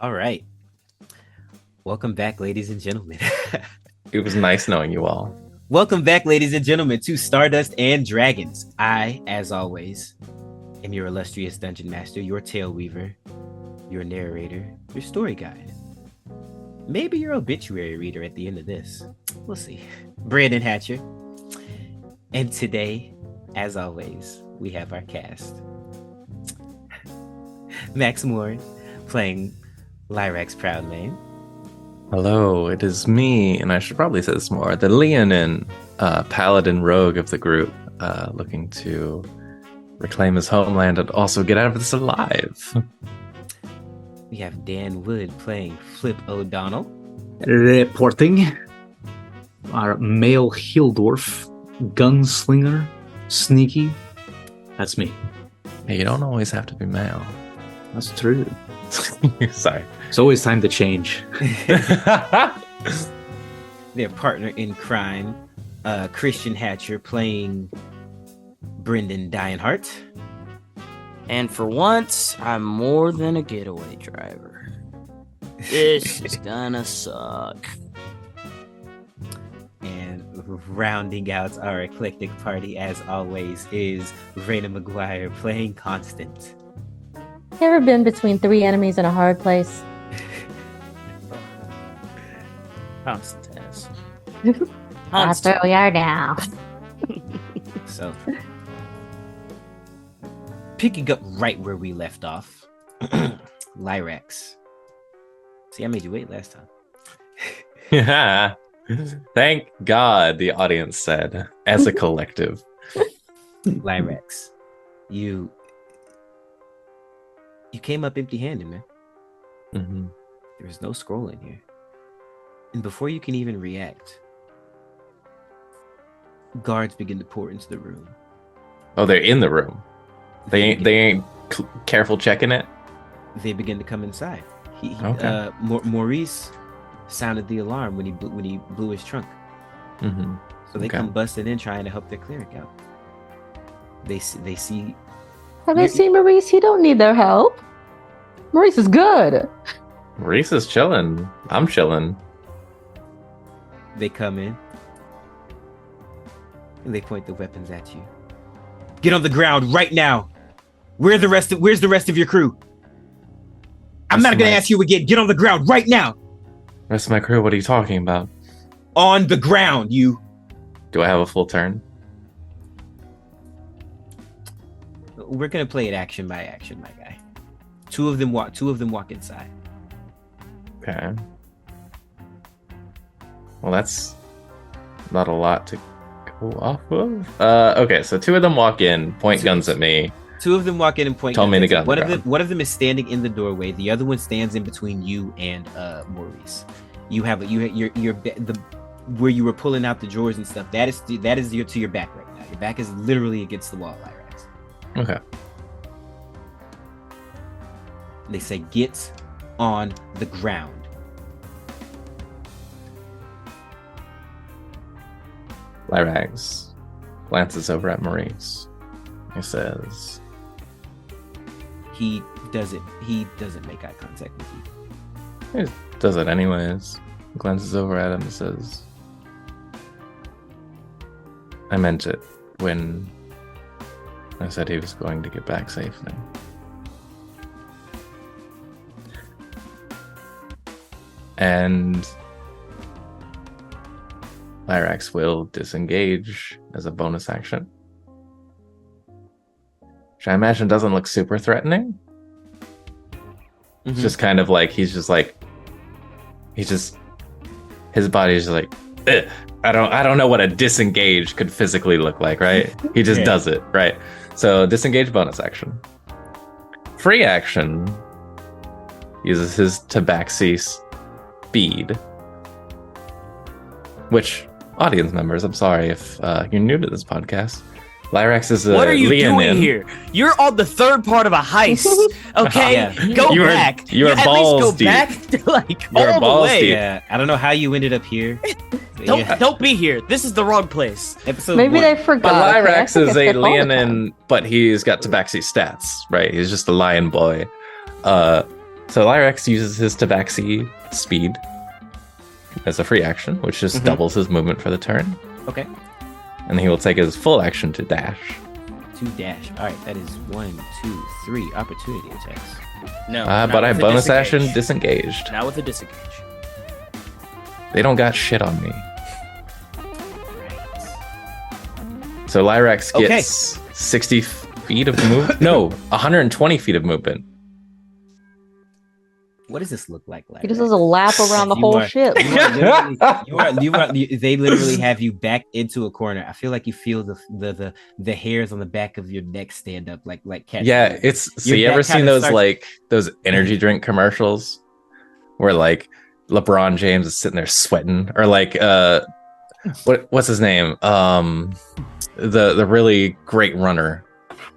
All right. Welcome back, ladies and gentlemen. It was nice knowing you all. Welcome back, ladies and gentlemen, to Stardust and Dragons. I, as always, am your illustrious dungeon master, your tale weaver, your narrator, your story guide. Maybe your obituary reader at the end of this. We'll see. Brenden Hatcher. And today, as always, we have our cast. Max Morin playing Lyrax Proudmane. Hello, it is me, and I should probably say this more, the Leonin, paladin rogue of the group, looking to reclaim his homeland and also get out of this alive. We have Dan Wood playing Flip Odonell. Reporting. Our male Hildorf, gunslinger, sneaky. That's me. Hey, you don't always have to be male. That's true. Sorry. It's always time to change. Their partner in crime, Christian Hatcher playing Brenden Dionheart. And for once, I'm more than a getaway driver. This is gonna suck. And rounding out our eclectic party, as always, is Rayna Mcguire playing Constant. Ever been between three enemies in a hard place? Constance. That's where we are now. So, picking up right where we left off, Lyrax. See, I made you wait last time. Yeah. Thank God, the audience said, as a collective. Lyrax, you came up empty-handed, man. Mm-hmm. There was no scroll in here. And before you can even react, guards begin to pour into the room. Oh, they're in the room. They ain't careful checking it. They begin to come inside. Okay. Maurice sounded the alarm when he blew his trunk. Mm-hmm. So they Okay. come busting in trying to help their cleric out. They see Have they seen Maurice? He don't need their help. Maurice is good. Reese is chilling. I'm chilling. they come in and they point the weapons at you. Get on the ground right now. Where's the rest of your crew? I'm not gonna ask you again. Get on the ground right now. Rest of my crew, what are you talking about? On the ground, you. Do I have a full turn? We're gonna play it action by action, my guy. Two of them walk inside. Okay. Well, that's not a lot to go off of. Okay, so two of them walk in, point guns at me. Two of them walk in and point Tell guns me to at get you. on the ground. One of them is standing in the doorway. The other one stands in between you and Maurice. Where you were pulling out the drawers and stuff. That is to your back right now. Your back is literally against the wall, Lyrax. Okay. They say, get on the ground. Lyrax glances over at Maurice. He says, He doesn't make eye contact with you. he does it anyways. Glances over at him and says, I meant it when I said he was going to get back safely. And Lyrax will disengage as a bonus action, which I imagine doesn't look super threatening. It's just kind of like his body's like, ugh. I don't know what a disengage could physically look like, right? He just Yeah. does it, right? So disengage bonus action. Free action uses his tabaxi speed, which, audience members, I'm sorry if you're new to this podcast. Lyrax is a What are you Leonin. doing here? You're on the third part of a heist. Okay, Yeah. go You are- back. you are at least balls go deep. back, like You are all the balls way. deep. Yeah, I don't know how you ended up here. Don't be here. This is the wrong place. Episode Maybe 1. they But forgot. okay? I Lyrax think is it's a their fault all the time. Leonin, but he's got tabaxi stats, right? He's just a lion boy. So Lyrax uses his Tabaxi speed as a free action, which just doubles his movement for the turn. Okay. And he will take his full action to dash. To dash. All right, that is 1, 2, 3 opportunity attacks. No. But I with a bonus action disengage. disengaged. Not with a disengage. They don't got shit on me. Right. So Lyrax gets 60 feet of movement. No, 120 feet of movement. What does this look like? He just does a lap around the whole ship. They literally have you back into a corner. I feel like you feel the hairs on the back of your neck stand up like cat. Yeah, it's so you ever seen those those energy drink commercials where like LeBron James is sitting there sweating, or like what's his name? The really great runner.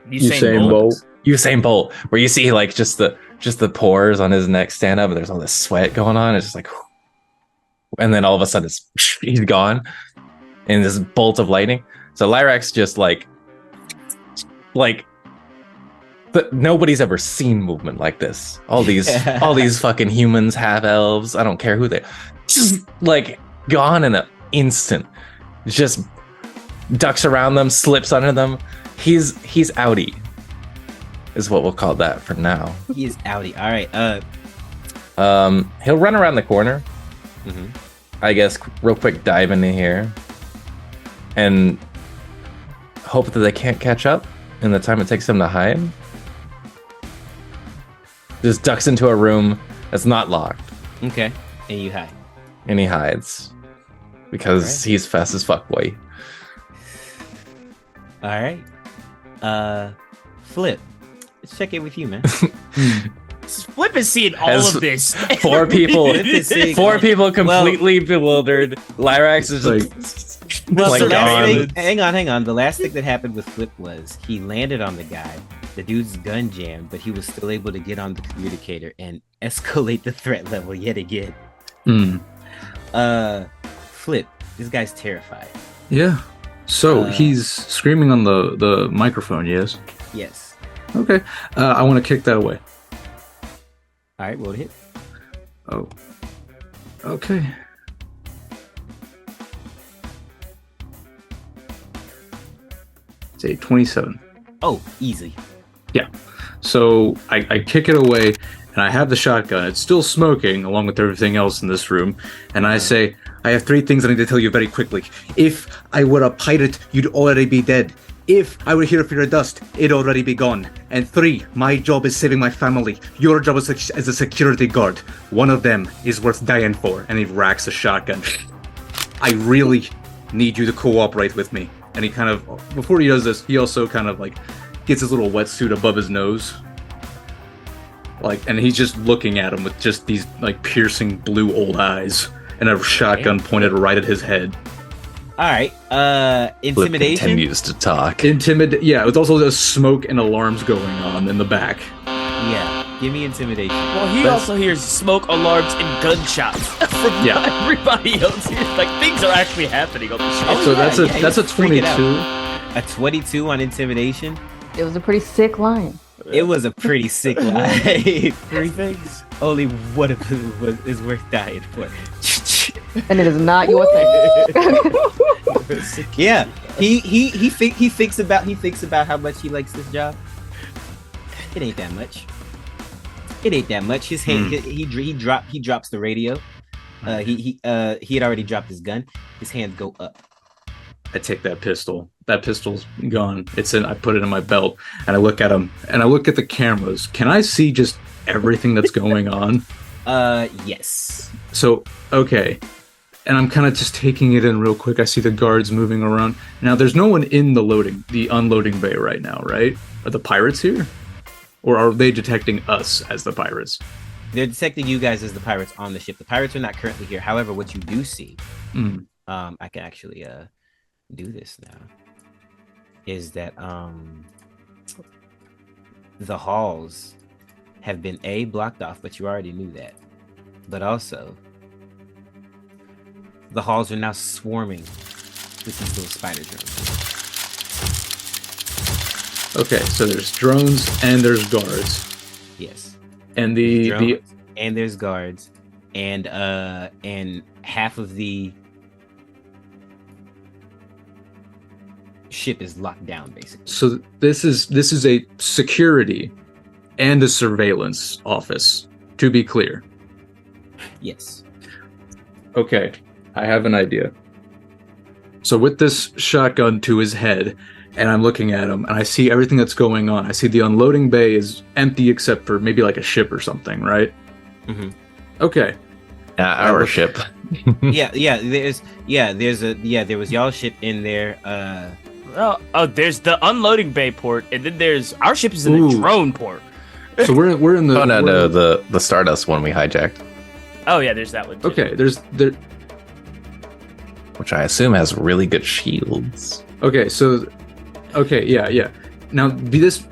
Usain Bolt. Usain Bolt, where you see like just the pores on his neck stand up, and there's all this sweat going on. It's just like, and then all of a sudden he's gone in this bolt of lightning. So Lyrax just like nobody's ever seen movement like this. All these fucking humans, half elves, I don't care who they, just like gone in an instant. Just ducks around them, slips under them. He's outie, is what we'll call that for now. He is outie. All right. He'll run around the corner. I guess real quick dive into here and hope that they can't catch up in the time it takes them to hide. Just ducks into a room that's not locked. Okay. And you hide. And he hides because he's fast as fuck, boy. All right. Flip. Let's check in with you, man. Flip is seeing all of this. Four people completely bewildered. Lyrax is like, well, like so gone. hang on. The last thing that happened with Flip was he landed on the guy. The dude's gun jammed, but he was still able to get on the communicator and escalate the threat level yet again. Flip, this guy's terrified. Yeah. So he's screaming on the microphone, yes? Yes. Okay. I want to kick that away. All right, roll to hit. Oh. Okay. Say 27. Oh, easy. Yeah. So I kick it away, and I have the shotgun. It's still smoking, along with everything else in this room. And I say, I have 3 things I need to tell you very quickly. If I were a pirate, you'd already be dead. If I were here for your dust, it'd already be gone. And 3, my job is saving my family. Your job is as a security guard. One of them is worth dying for. And he racks a shotgun. I really need you to cooperate with me. And he kind of, before he does this, he also kind of like gets his little wetsuit above his nose. Like, and he's just looking at him with just these like piercing blue old eyes and a shotgun pointed right at his head. All right. Intimidation. Flip continues to talk. Yeah, it was also the smoke and alarms going on in the back. Yeah. Give me intimidation. Well, he also hears smoke alarms and gunshots from everybody else here. Like, things are actually happening on the show. So that's a 22. A 22 on intimidation. It was a pretty sick line. It was a pretty sick line. 3 things. Only one of them is worth dying for. And it is not your thing. Yeah, he thinks about how much he likes this job. It ain't that much. His hand he drops the radio. He had already dropped his gun. His hands go up. I take that pistol. That pistol's gone. I put it in my belt, and I look at him, and I look at the cameras. Can I see just everything that's going on? Yes. So, okay. And I'm kind of just taking it in real quick. I see the guards moving around. Now, there's no one in the unloading bay right now, right? Are the pirates here? Or are they detecting us as the pirates? They're detecting you guys as the pirates on the ship. The pirates are not currently here. However, what you do see, I can actually do this now, is that the halls have been blocked off, but you already knew that. But also, the halls are now swarming with these little spider drones. Okay, so there's drones and there's guards. Yes. And There's the drones, and there's guards, and half of the ship is locked down, basically. so this is a security and a surveillance office, to be clear. Yes. Okay, I have an idea. So with this shotgun to his head, and I'm looking at him, and I see everything that's going on. I see the unloading bay is empty except for maybe like a ship or something, right? Mm-hmm. Okay. Our ship. There was y'all ship in there. There's the unloading bay port, and then there's our ship is in Ooh. the drone port. So we're in the. Oh no, the Stardust one we hijacked, Oh yeah, there's that one. Too. Okay, which I assume has really good shields. Okay, so, yeah. Now, be this.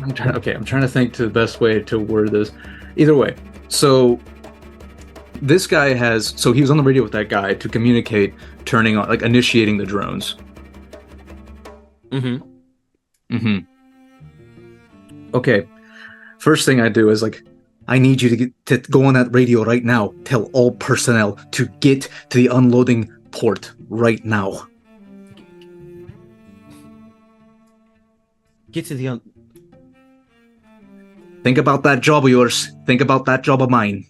I'm trying to think to the best way to word this. Either way, so this guy he was on the radio with that guy to communicate, turning on, like initiating the drones. Mm-hmm. Okay, first thing I do is like, I need you to go on that radio right now. Tell all personnel to get to the unloading port right now. Get to the Think about that job of yours. Think about that job of mine.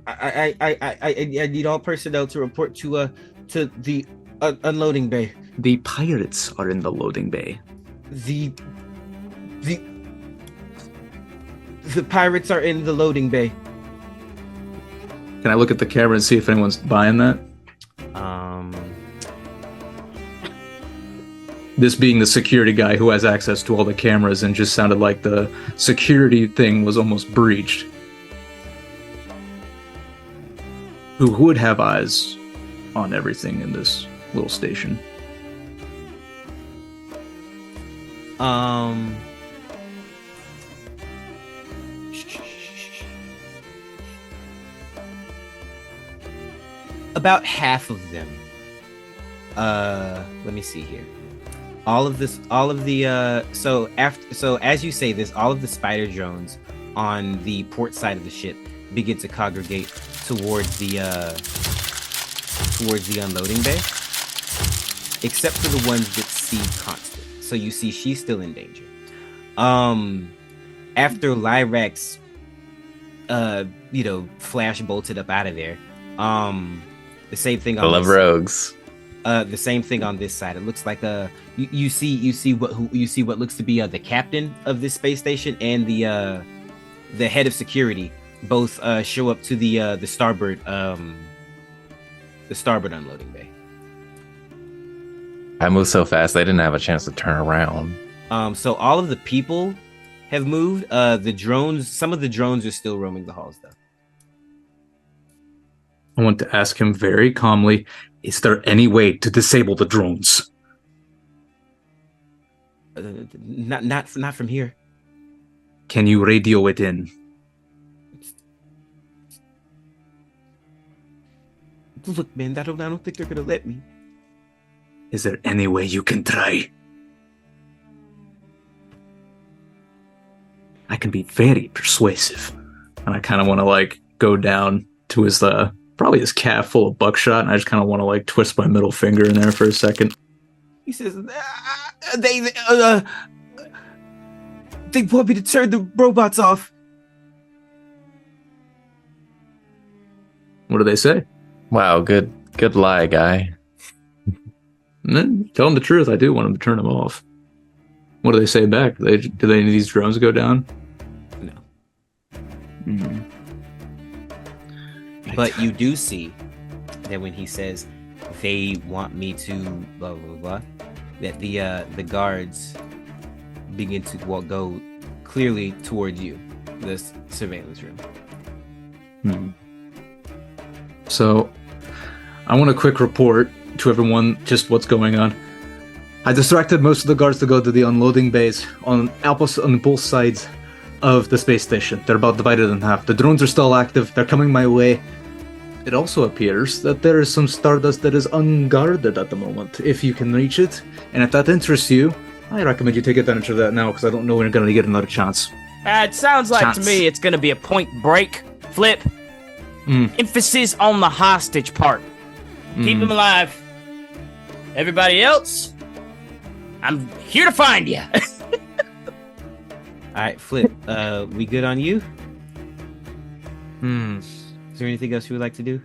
I need all personnel to report to the unloading bay. The pirates are in the loading bay. The pirates are in the loading bay. Can I look at the camera and see if anyone's buying that? This being the security guy who has access to all the cameras, and just sounded like the security thing was almost breached. Who would have eyes on everything in this little station? About half of them. Let me see here. So as you say this, all of the spider drones on the port side of the ship begin to congregate towards the unloading bay, except for the ones that see Constant. So you see she's still in danger. After Lyrax flash bolted up out of there, the same thing on I love rogues. The same thing on this side. It looks like you see what looks to be the captain of this space station and the head of security both show up to the starboard unloading bay. I moved so fast they didn't have a chance to turn around. So all of the people have moved. Some of the drones are still roaming the halls though. I want to ask him very calmly, is there any way to disable the drones? Not from here. Can you radio it in? Look, man, I don't think they're gonna let me. Is there any way you can try? I can be very persuasive. And I kind of want to go down to his probably his calf full of buckshot, and I just kind of want to twist my middle finger in there for a second. He says, they want me to turn the robots off. What do they say? Wow, good lie, guy. Tell them the truth. I do want them to turn them off. What do they say back? Do any of these drones go down? No. Mm-hmm. But you do see that when he says they want me to blah blah blah, that the guards begin to go clearly toward you, this surveillance room. Hmm. So, I want a quick report to everyone just what's going on. I distracted most of the guards to go to the unloading bays on both sides of the space station. They're about divided in half. The drones are still active. They're coming my way. It also appears that there is some Stardust that is unguarded at the moment, if you can reach it. And if that interests you, I recommend you take advantage of that now because I don't know when you're going to get another chance. It sounds like to Chance. me it's gonna be a point break. Flip. Emphasis on the hostage part. Keep him alive. Everybody else, I'm here to find you. All right, Flip. We good on you? Is there anything else you would like to do?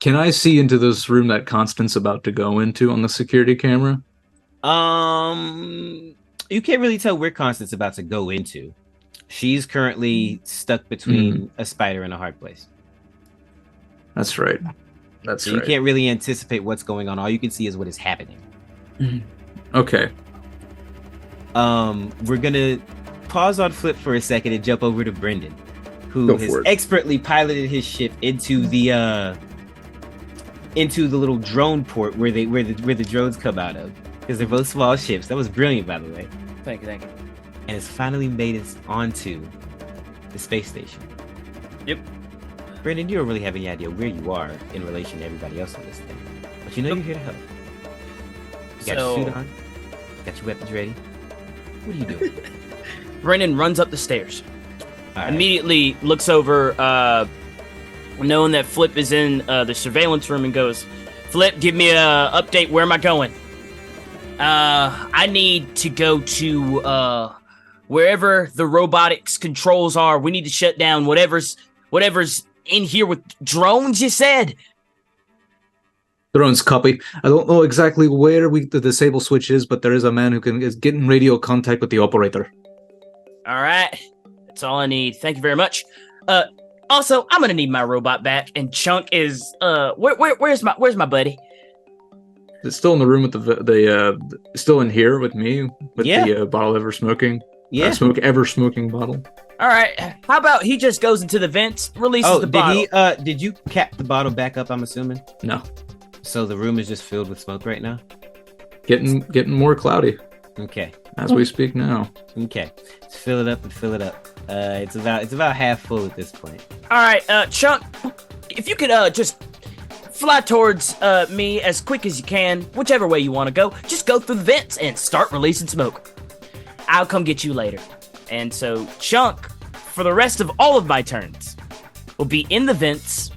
Can I see into this room that Constance about to go into on the security camera? You can't really tell where Constance about to go into. She's currently stuck between a spider and a hard place. That's right. So you can't really anticipate what's going on. All you can see is what is happening. Okay. We're gonna pause on Flip for a second and jump over to Brenden, who Go has for it. expertly piloted his ship into the little drone port where the drones come out of, because they're both small ships. That was brilliant, by the way. Thank you. And it's finally made us onto the space station. Yep. Brenden, you don't really have any idea where you are in relation to everybody else on this thing, but you know you're here to help. You got your suit on, got your weapons ready. What are you doing? Brenden runs up the stairs. All right. Immediately looks over, knowing that Flip is in the surveillance room, and goes, "Flip, give me a update. Where am I going?" I need to go to wherever the robotics controls are. We need to shut down whatever's in here with drones. You said. Drones copy. I don't know exactly where the disable switch is, but there is a man who is getting radio contact with the operator. All right, that's all I need. Thank you very much. Also, I'm gonna need my robot back. And Chunk is where's my buddy? It's still in the room with the still in here with me with the bottle ever smoking. Yeah. Ever smoking bottle. All right, how about he just goes into the vents, releases the bottle? Did you cap the bottle back up? I'm assuming. No. So the room is just filled with smoke right now. Getting more cloudy Okay. as we speak now. Okay. Let's fill it up and fill it up. It's about half full at this point. All right, Chunk, if you could just fly towards me as quick as you can, whichever way you want to go. Just go through the vents and start releasing smoke. I'll come get you later. And so Chunk, for the rest of all of my turns, will be in the vents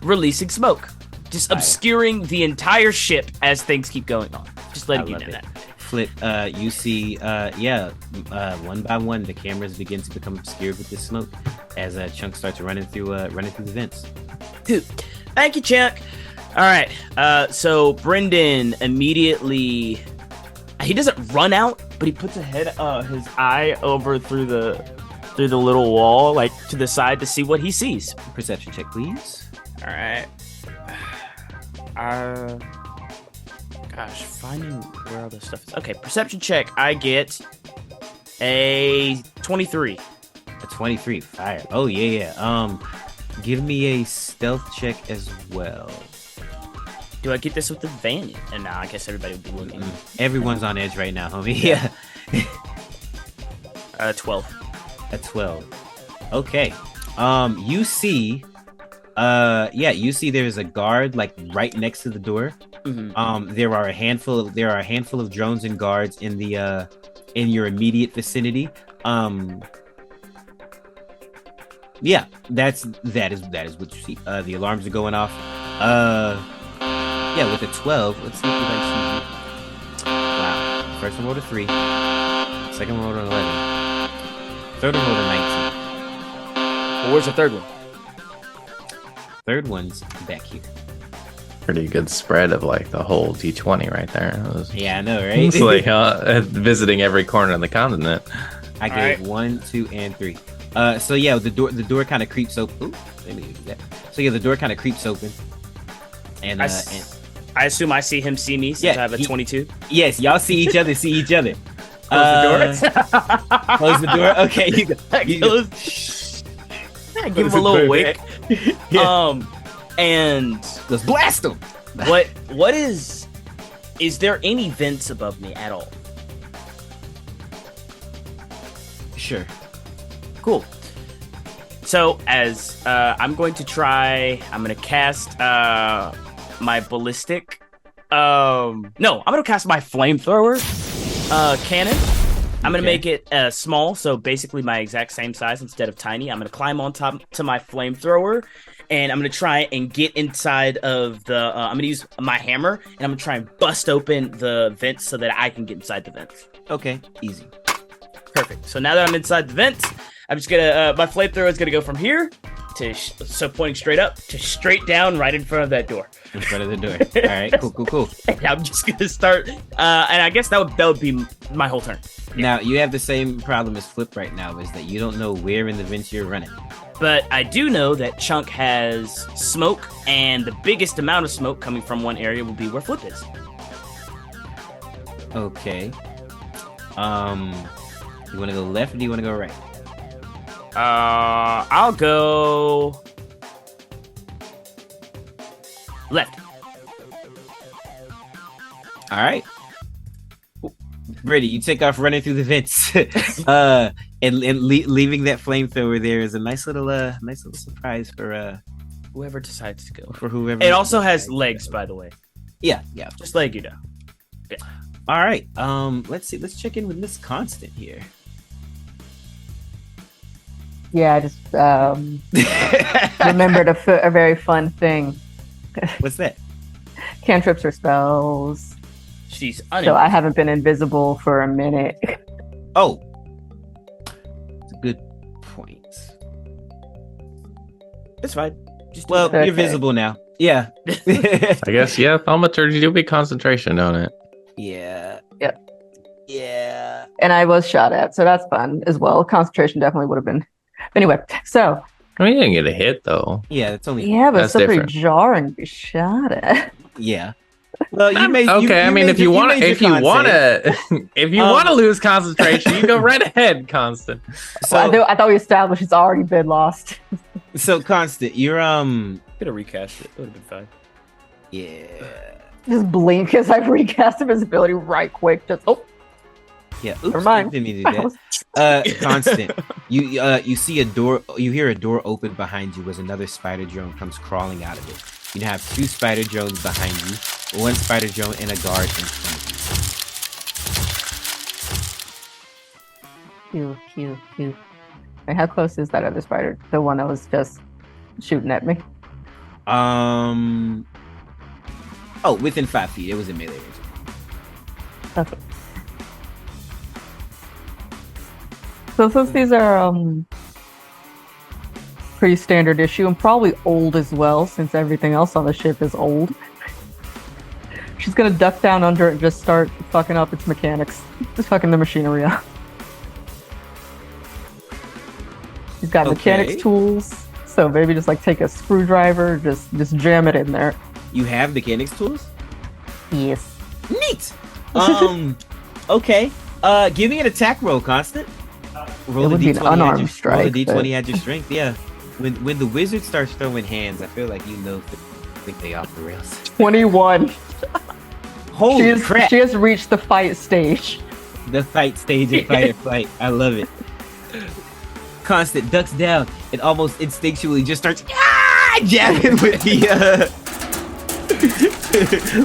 releasing smoke. Just obscuring the entire ship as things keep going on. Just letting you know that. Flip, you see, one by one, the cameras begin to become obscured with this smoke as Chunk starts running through the vents. Dude, thank you, Chunk. All right, so Brenden immediately, he doesn't run out, but he puts his eye over through the little wall, like to the side, to see what he sees. Perception check, please. All right. Gosh, finding where all this stuff is. Okay, perception check. I get a 23. A 23. Fire. Oh yeah. Give me a stealth check as well. Do I get this with advantage? And now I guess everybody would be looking. Everyone's on edge right now, homie. Yeah. 12. A 12. Okay. You see. You see there's a guard like right next to the door. Mm-hmm. There are a handful of drones and guards in the in your immediate vicinity. Yeah, that is what you see. The alarms are going off. Yeah, with a 12, let's see if anybody sees you. Wow. First one rolled a 3. Second one rolled an 11. Third one rolled a 19. Well, where's the third one? Third one's back here. Pretty good spread of like the whole D20 right there. Yeah, I know, right? It's like visiting every corner of the continent. I gave 1, 2, and 3. So yeah, the door kind of creeps open. Ooh, let me do that. So yeah, the door kind of creeps open. And I assume I see him see me since I have a 22. Yes, y'all see each other. See each other. Close the door. Close the door. Okay, you go. Give him a little wink. Yeah. And let's blast him. What is there any vents above me at all? Sure. Cool. So as I'm going to cast my ballistic No, I'm gonna cast my flamethrower cannon. I'm gonna make it small, so basically my exact same size instead of tiny. I'm gonna climb on top to my flamethrower, and I'm gonna try and get inside of the. I'm gonna use my hammer, and I'm gonna try and bust open the vents so that I can get inside the vents. Okay, easy. Perfect. So now that I'm inside the vents, I'm just gonna. My flamethrower is gonna go from here to so pointing straight up to straight down right in front of that door. In front of the door. All right, cool. And I'm just gonna start. And I guess that would be my whole turn. Now, you have the same problem as Flip right now, is that you don't know where in the vents you're running. But I do know that Chunk has smoke, and the biggest amount of smoke coming from one area will be where Flip is. Okay. You want to go left or do you want to go right? I'll go left. All right. Brady, you take off running through the vents, and leaving that flamethrower there is a nice little surprise for Whoever decides to go. for whoever. It also has legs, by the way. Yeah. Just let you know. All right. Let's see. Let's check in with Miss Constant here. Yeah, I just remembered a very fun thing. What's that? Cantrips or spells. She's So I haven't been invisible for a minute. Oh, it's a good point. It's fine. Just Well, Okay. you're visible now. Yeah. I guess, yeah, thaumaturgy do be concentration, don't it? Yeah. Yep. Yeah. And I was shot at, so that's fun as well. Concentration definitely would have been. Anyway, so I mean, you didn't get a hit, though. Yeah. It's only. yeah, but That's it's still pretty different. jarring to be shot at. Yeah. Well, you made. Okay, I mean, if you want to, if you want to lose concentration, you go right ahead, Constant. So, I thought we established it's already been lost. so Constant, you're could have recast it. It would have been fine. Yeah. Just blink as I recast invisibility right quick. Just Yeah. Oops, Never mind. Didn't mean to do that. Constant, you see a door. You hear a door open behind you as another spider drone comes crawling out of it. You now have two spider drones behind you, one spider drone and a guard in front of you. Cute. Wait, how close is that other spider? The one that was just shooting at me. Oh, within 5 feet. It was in melee range. Okay. So since these are pretty standard issue and probably old as well, since everything else on the ship is old, she's gonna duck down under it and just start fucking up its mechanics. Just fucking the machinery up. She's got mechanics tools, so maybe just like take a screwdriver, just jam it in there. You have mechanics tools? Yes. Neat. Okay. Give me an attack roll, Constant. Roll It a would be an d20. Roll unarmed a strike, d20 but- at your strength. Yeah. When the wizard starts throwing hands, I feel like you know think they off the rails. 21. Holy crap! She has reached the fight stage. The fight stage of fight or flight. I love it. Constant ducks down and almost instinctually just starts jabbing with the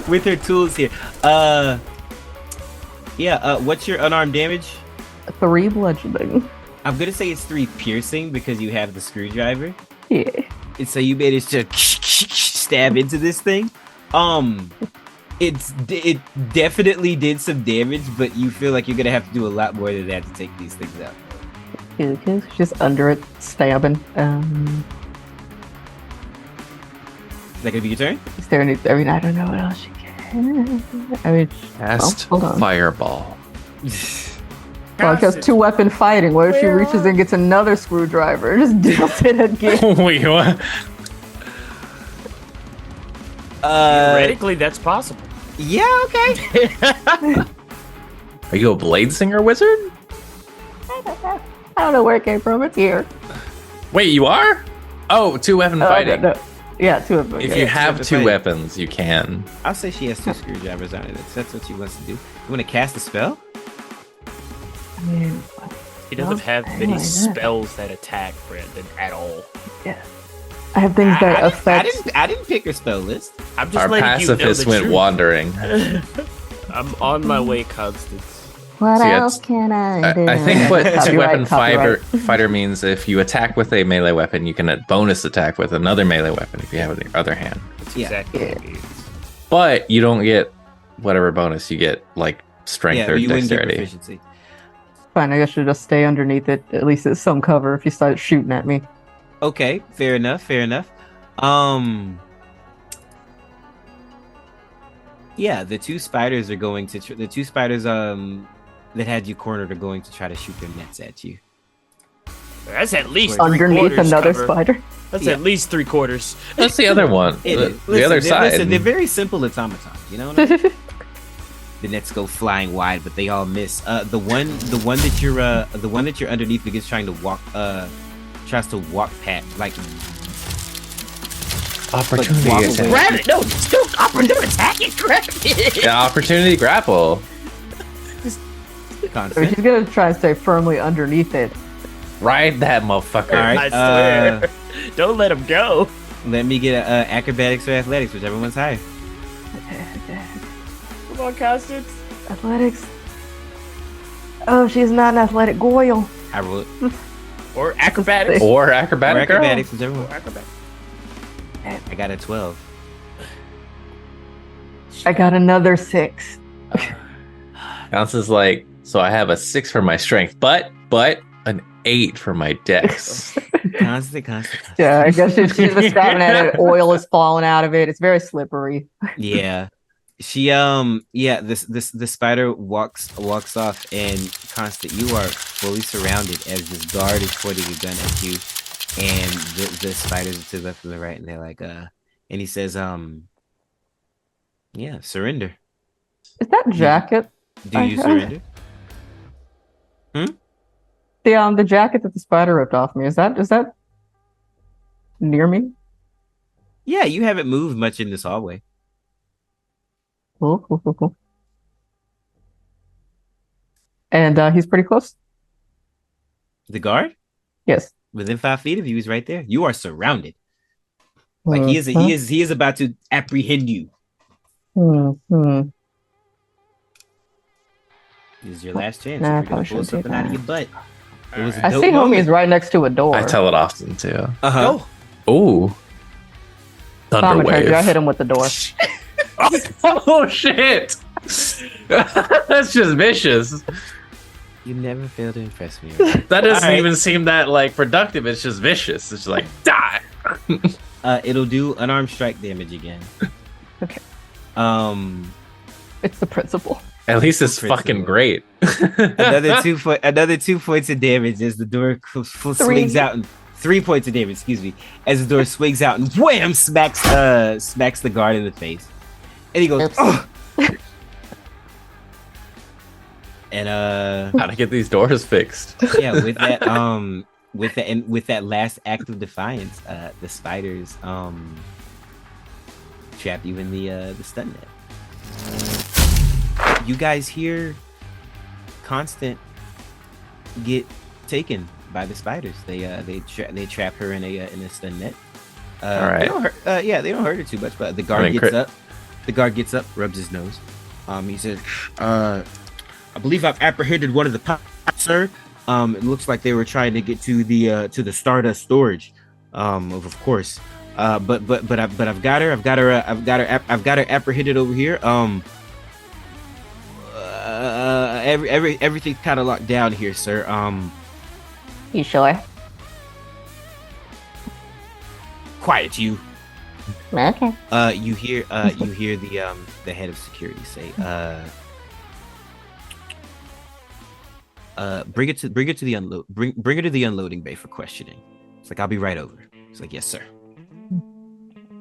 with her tools here. What's your unarmed damage? 3 bludgeoning. I'm gonna say it's 3 piercing because you have the screwdriver. Yeah. And so you managed to stab into this thing. It definitely did some damage, but you feel like you're gonna have to do a lot more than that to take these things out. Just under it, stabbing. Is that gonna be your turn? Staring at. I mean, I don't know what else she can. I mean, Cast hold on. Fireball. Well, it goes 2-weapon fighting. What if she reaches and gets another screwdriver and just deals it again? Wait, what? Theoretically, that's possible. Yeah, okay. Are you a blade singer wizard? I don't know where it came from. It's here. Wait, you are? Oh, 2-weapon fighting. No. Yeah, 2 of them. If Yeah. you have two-weapon 2 fighting. weapons, you can. I'll say she has 2 screwdrivers on it. That's what she wants to do. You want to cast a spell? I mean, He doesn't have I many know. spells that attack Brenden at all. yeah. I have things that affect. I didn't pick her spell list. I'm just Our letting you know pacifist the went truth. wandering. I'm on my way, Constance. What See, else can I do? I think what Copyright, two-weapon copyright. fighter means, if you attack with a melee weapon, you can bonus attack with another melee weapon if you have it in your other hand. That's Yeah. exactly what it means. But you don't get whatever bonus you get, like strength Yeah, or you wouldn't get dexterity. proficiency. Fine, I guess you'll just stay underneath it. At least it's some cover if you start shooting at me. Okay, fair enough. Yeah, the two spiders are going to that had you cornered are going to try to shoot their nets at you. That's at least Underneath 3/4 another cover. spider. That's Yeah. at least 3/4. That's the other one. The other side. Listen, they're very simple automatons. You know what I mean? The nets go flying wide, but they all miss. The one that you're underneath begins trying to walk. Tries to walk past, like Opportunity Like, attack. Grab it! No, still opportunity attack it! Grab it! The opportunity grapple. So constant. she's gonna try and stay firmly underneath it. Ride that motherfucker. All right. I swear. Don't let him go. Let me get acrobatics or athletics, whichever one's higher. Come on, Constance. Athletics. Oh, she's not an athletic goyle. I rolled Or acrobatics. Or or acrobatic girl. acrobatics, whichever one. Or acrobatics. I got a 12. I got another 6. Constance is like, so I have a 6 for my strength, but an 8 for my dex. Constant. Yeah, I guess she's just stabbing at it. Oil is falling out of it. It's very slippery. Yeah. She the spider walks off, and Constant, you are fully surrounded as this guard is pointing a gun at you, and the spiders to the left and the right, and they're like and he says yeah, surrender. Is that jacket? Do you surrender? The jacket that the spider ripped off me. Is that near me? Yeah, you haven't moved much in this hallway. Cool. And he's pretty close. The guard? Yes. Within 5 feet of you, he's right there. You are surrounded. Like he is about to apprehend you. Mm-hmm. This is your last chance. Nah, I If you're gonna probably pull shouldn't do something out of that. your butt. It was a I dope see moment. homie's right next to a door. I tell it often too. Uh-huh. Ooh. Thaumaturgy, I hit Thunderwave. him with the door. Oh shit! That's just vicious. You never fail to impress me. That doesn't All right. even seem that like productive. It's just vicious. It's just like die. It'll do unarmed strike damage again. Okay. Another It's the principle. At least it's Principle. fucking great. another 2 points of damage as the door swings out, and 3 points of damage. Excuse me, as the door swings out and wham smacks the guard in the face, and he goes, Oops. oh. And How to get these doors fixed? yeah, with that last act of defiance, the spiders trap you in the stun net. You guys hear Constant get taken by the spiders. They trap her in a stun net. All right. They don't hurt, they don't hurt her too much, but the guard I mean, gets up. The guard gets up, rubs his nose. He says, I believe I've apprehended one of the pops, sir. It looks like they were trying to get to the Stardust storage. Of course. But I've got her. I've got her apprehended over here. Everything's kind of locked down here, sir. You sure? Quiet, you. Okay. You hear the head of security say, bring her to the unloading bay for questioning. It's like, I'll be right over. It's like, yes, sir.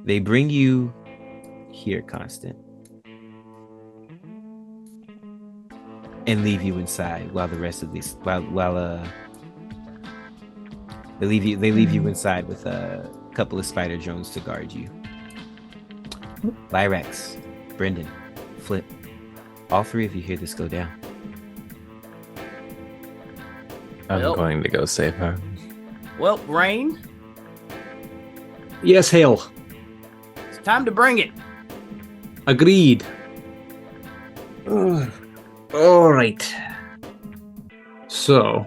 They bring you here, Constant, and leave you inside while the rest of these they leave you inside with a couple of spider drones to guard you. Lyrax, Brenden, Flip, all 3 of you hear this go down. I'm Well. going to go save her. Well, Rain, Yes, Hail. It's time to bring it. Agreed. All right. So,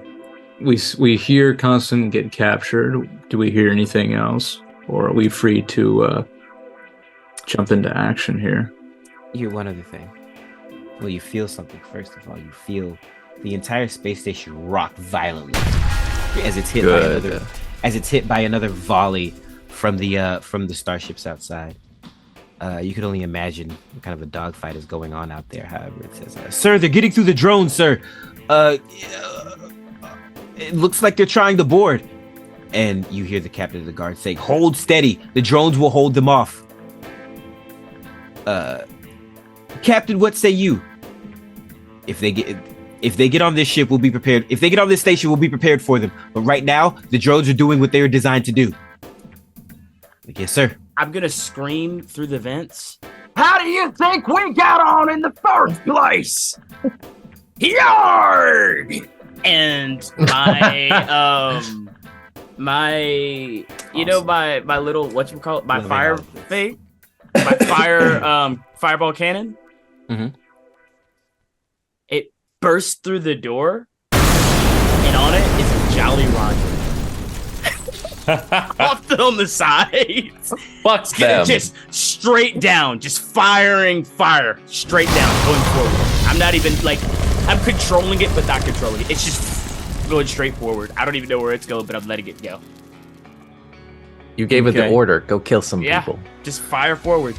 we hear Constant get captured. Do we hear anything else, or are we free to jump into action here? You hear one other thing. Well, you feel something first of all. You feel the entire space station rock violently as it's hit by another volley from the starships outside. You could only imagine what kind of a dogfight is going on out there. However, it says, "Sir, they're getting through the drone, sir. It looks like they're trying to board." And you hear the captain of the guard saying, "Hold steady. The drones will hold them off." Captain, what say you? If they get on this ship, we'll be prepared. If they get on this station, we'll be prepared for them. But right now, the drones are doing what they were designed to do. Yes, sir. I'm gonna scream through the vents. How do you think we got on in the first place? Yard! And my my little whatchamacallit, my fire thing, my fireball cannon. Mm-hmm. It bursts through the door, and on it is a Jolly Roger. Off on the sides. Fuck them. Just straight down, just firing fire straight down, going forward. I'm not even I'm controlling it, but not controlling it. It's just going straight forward. I don't even know where it's going, but I'm letting it go. You gave it the order. Go kill some people. Just fire forward.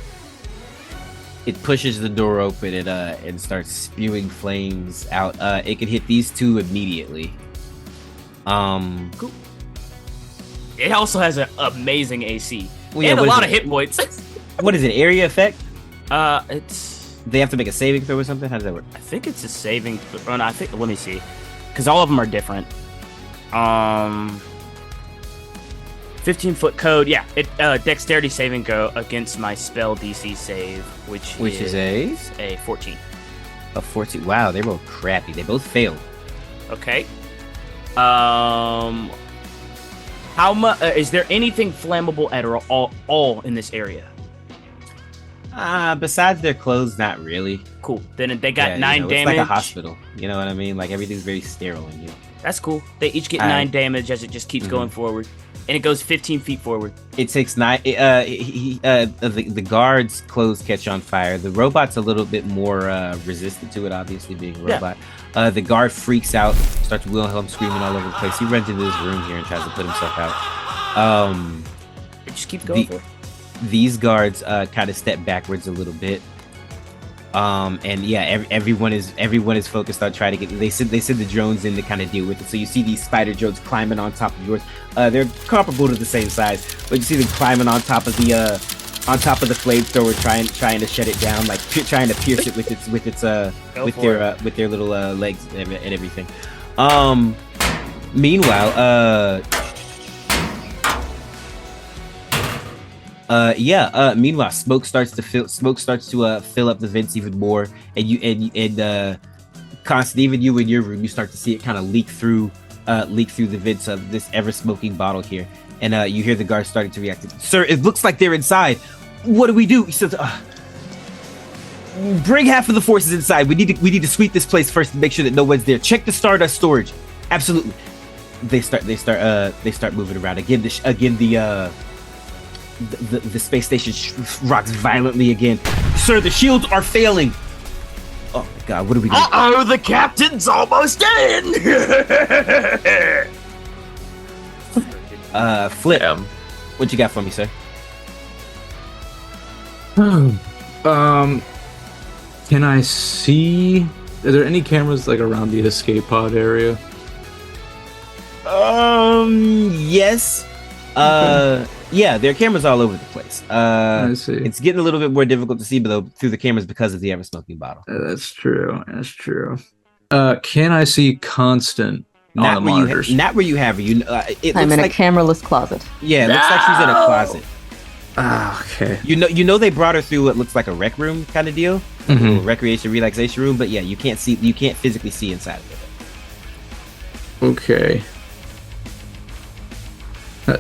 It pushes the door open and starts spewing flames out. It can hit these two immediately. Cool. It also has an amazing AC Well, yeah, and a what is lot it? of hit points. What is it? Area effect? It's. They have to make a saving throw or something. How does that work? I think it's a saving. Oh, no, let me see, because all of them are different. 15-foot code. Yeah, it dexterity saving go against my spell DC save, which is a 14. A 14. Wow, they're both crappy. They both failed. Okay. How much is there anything flammable at all in this area? Besides their clothes, not really. Cool. Then they got 9 damage. It's like a hospital. You know what I mean? Like everything's very sterile in here. That's cool. They each get 9 damage as it just keeps going forward, and it goes 15 feet forward. It takes 9. The guards' clothes catch on fire. The robot's a little bit more resistant to it, obviously being a robot. Yeah. The guard freaks out, starts Wilhelm screaming all over the place. He runs into this room here and tries to put himself out. It just keeps going for it. These guards kind of step backwards a little bit. And yeah, everyone is focused on trying to get. They send the drones in to kind of deal with it. So you see these spider drones climbing on top of yours. They're comparable to the same size, but you see them climbing on top of the flamethrower, trying to shut it down, like trying to pierce it with their little legs and everything. Meanwhile, meanwhile, smoke starts to fill up the vents even more, and Constant, even you in your room, you start to see it kind of leak through the vents of this ever smoking bottle here, and you hear the guards starting to react. Sir, it looks like they're inside. What do we do? He says, bring half of the forces inside. We need to sweep this place first to make sure that no one's there. Check the Stardust storage. Absolutely. They start moving around again. The space station rocks violently again. Sir, the shields are failing. Oh my god, what are we doing? Uh-oh, the captain's almost in! Flip. What you got for me, sir? Can I see? Are there any cameras like around the escape pod area? Yes. Yeah, there are cameras all over the place. I see. It's getting a little bit more difficult to see through the cameras because of the ever smoking bottle. That's true. Can I see Constant on the monitors? Not where you have her. I'm in a cameraless closet. Yeah, it looks like she's in a closet. Okay. You know they brought her through what looks like a rec room kind of deal, a little recreation relaxation room. But yeah, you can't physically see inside of it. Okay.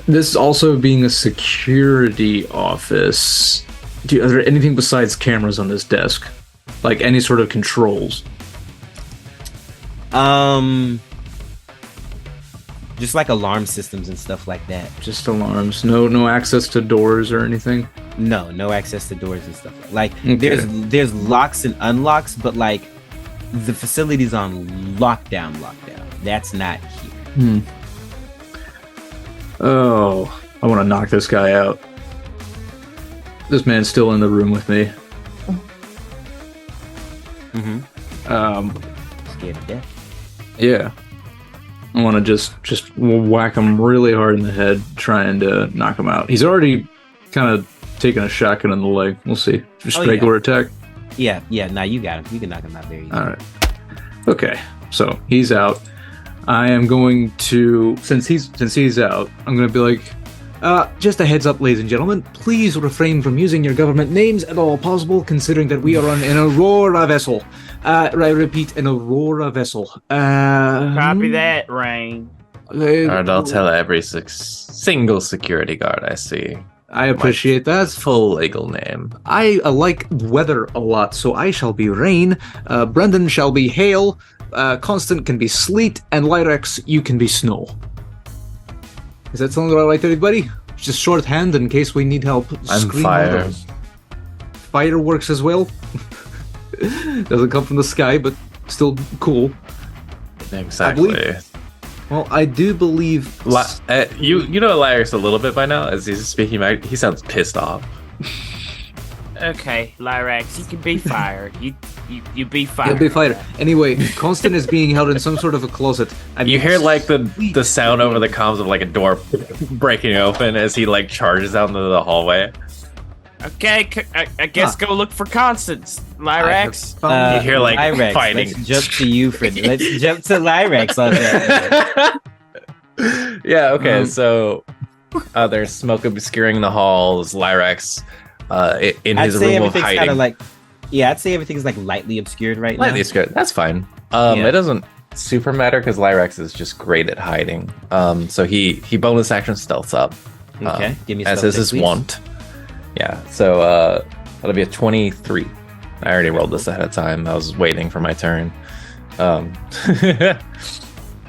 This also being a security office, are there anything besides cameras on this desk? Like any sort of controls? Just like alarm systems and stuff like that. Just alarms. No access to doors or anything? No access to doors and stuff. Like Okay. there's locks and unlocks, but like the facility's on lockdown. That's not here. Oh, I want to knock this guy out. This man's still in the room with me. Scared to death. Yeah. I want to just whack him really hard in the head, trying to knock him out. He's already kind of taken a shotgun in the leg. We'll see. Just regular attack. Yeah. Nah, you got him. You can knock him out there. All right. Okay. So he's out. I am going to, since he's out, I'm going to be like, just a heads up, ladies and gentlemen. Please refrain from using your government names at all possible, considering that we are on an Aurora vessel. I repeat, an Aurora vessel. Copy that, Rain. Alright, I'll tell every single security guard I see. I appreciate that. Full legal name. I like weather a lot, so I shall be Rain. Brenden shall be hail. Constant can be sleet, and Lyrax, you can be snow. Is that something all right, everybody? Just shorthand in case we need help. I'm fire. Orders. Fire works as well. Doesn't come from the sky, but still cool. Exactly. I do believe. You know Lyrax a little bit by now, as he's speaking. He sounds pissed off. Okay, Lyrax, you can be fired. You be fired. He'll be fired. Anyway, Constant is being held in some sort of a closet. You hear like the sound over the comms of like a door breaking open as he like charges out into the hallway. Okay, I guess go look for Constance, Lyrax. You hear like Lyrax, fighting. Let's jump to you for. Let's jump to Lyrax on that. Yeah. Okay. So there's smoke obscuring the halls. Lyrax in his room of hiding. I'd say everything's like lightly obscured right now. Lightly obscured. That's fine. Yeah. It doesn't super matter because Lyrax is just great at hiding. So he bonus action stealths up. Okay, give me as stealth is check, his please. wont. Yeah. So that'll be a 23. I already rolled this ahead of time. I was waiting for my turn. So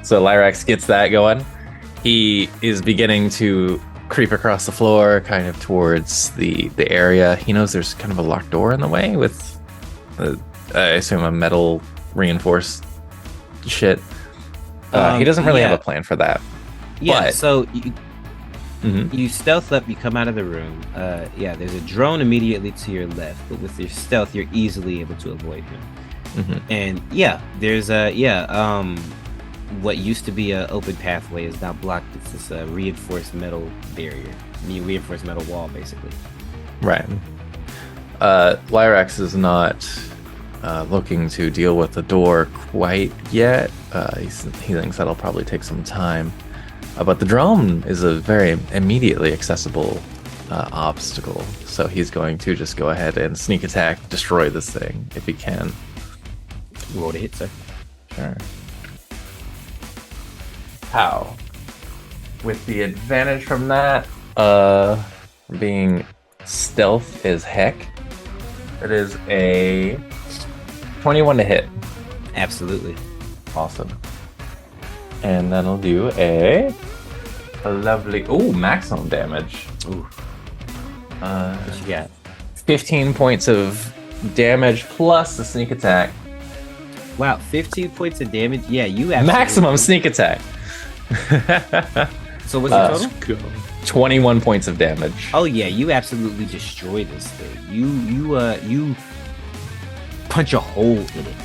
Lyrax gets that going. He is beginning to creep across the floor, kind of towards the area. He knows there's kind of a locked door in the way with, I assume, a metal reinforced shit. He doesn't really have a plan for that. Yeah, but, so you stealth up, you come out of the room. There's a drone immediately to your left, but with your stealth, you're easily able to avoid him. And there's what used to be an open pathway is now blocked. It's this reinforced metal barrier, reinforced metal wall, basically. Right. Lyrax is not looking to deal with the door quite yet. He thinks that'll probably take some time. But the drone is a very immediately accessible obstacle, so he's going to just go ahead and sneak attack, destroy this thing if he can. Roll to hit, sir. Sure. How? With the advantage from that, being stealth as heck, it is a 21 to hit. Absolutely. Awesome. And that'll do a lovely, maximum damage. Ooh. What you got? 15 points of damage plus the sneak attack. Wow, 15 points of damage. Yeah, you absolutely. Maximum sneak attack. So what's your total? 21 points of damage. Oh yeah, you absolutely destroy this thing. You punch a hole in it.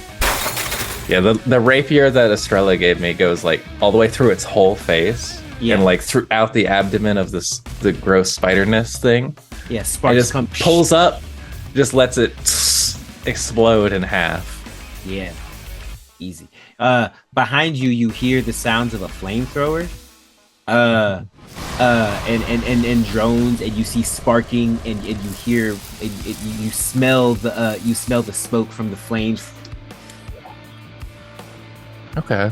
Yeah, the rapier that Estrella gave me goes like all the way through its whole face, and like throughout the abdomen of the gross spider-ness thing. Yeah, It sparks just pulls up, just lets it explode in half. Yeah, easy. Behind you, you hear the sounds of a flamethrower. And drones, and you see sparking, and you hear, you smell the smoke from the flames. Okay.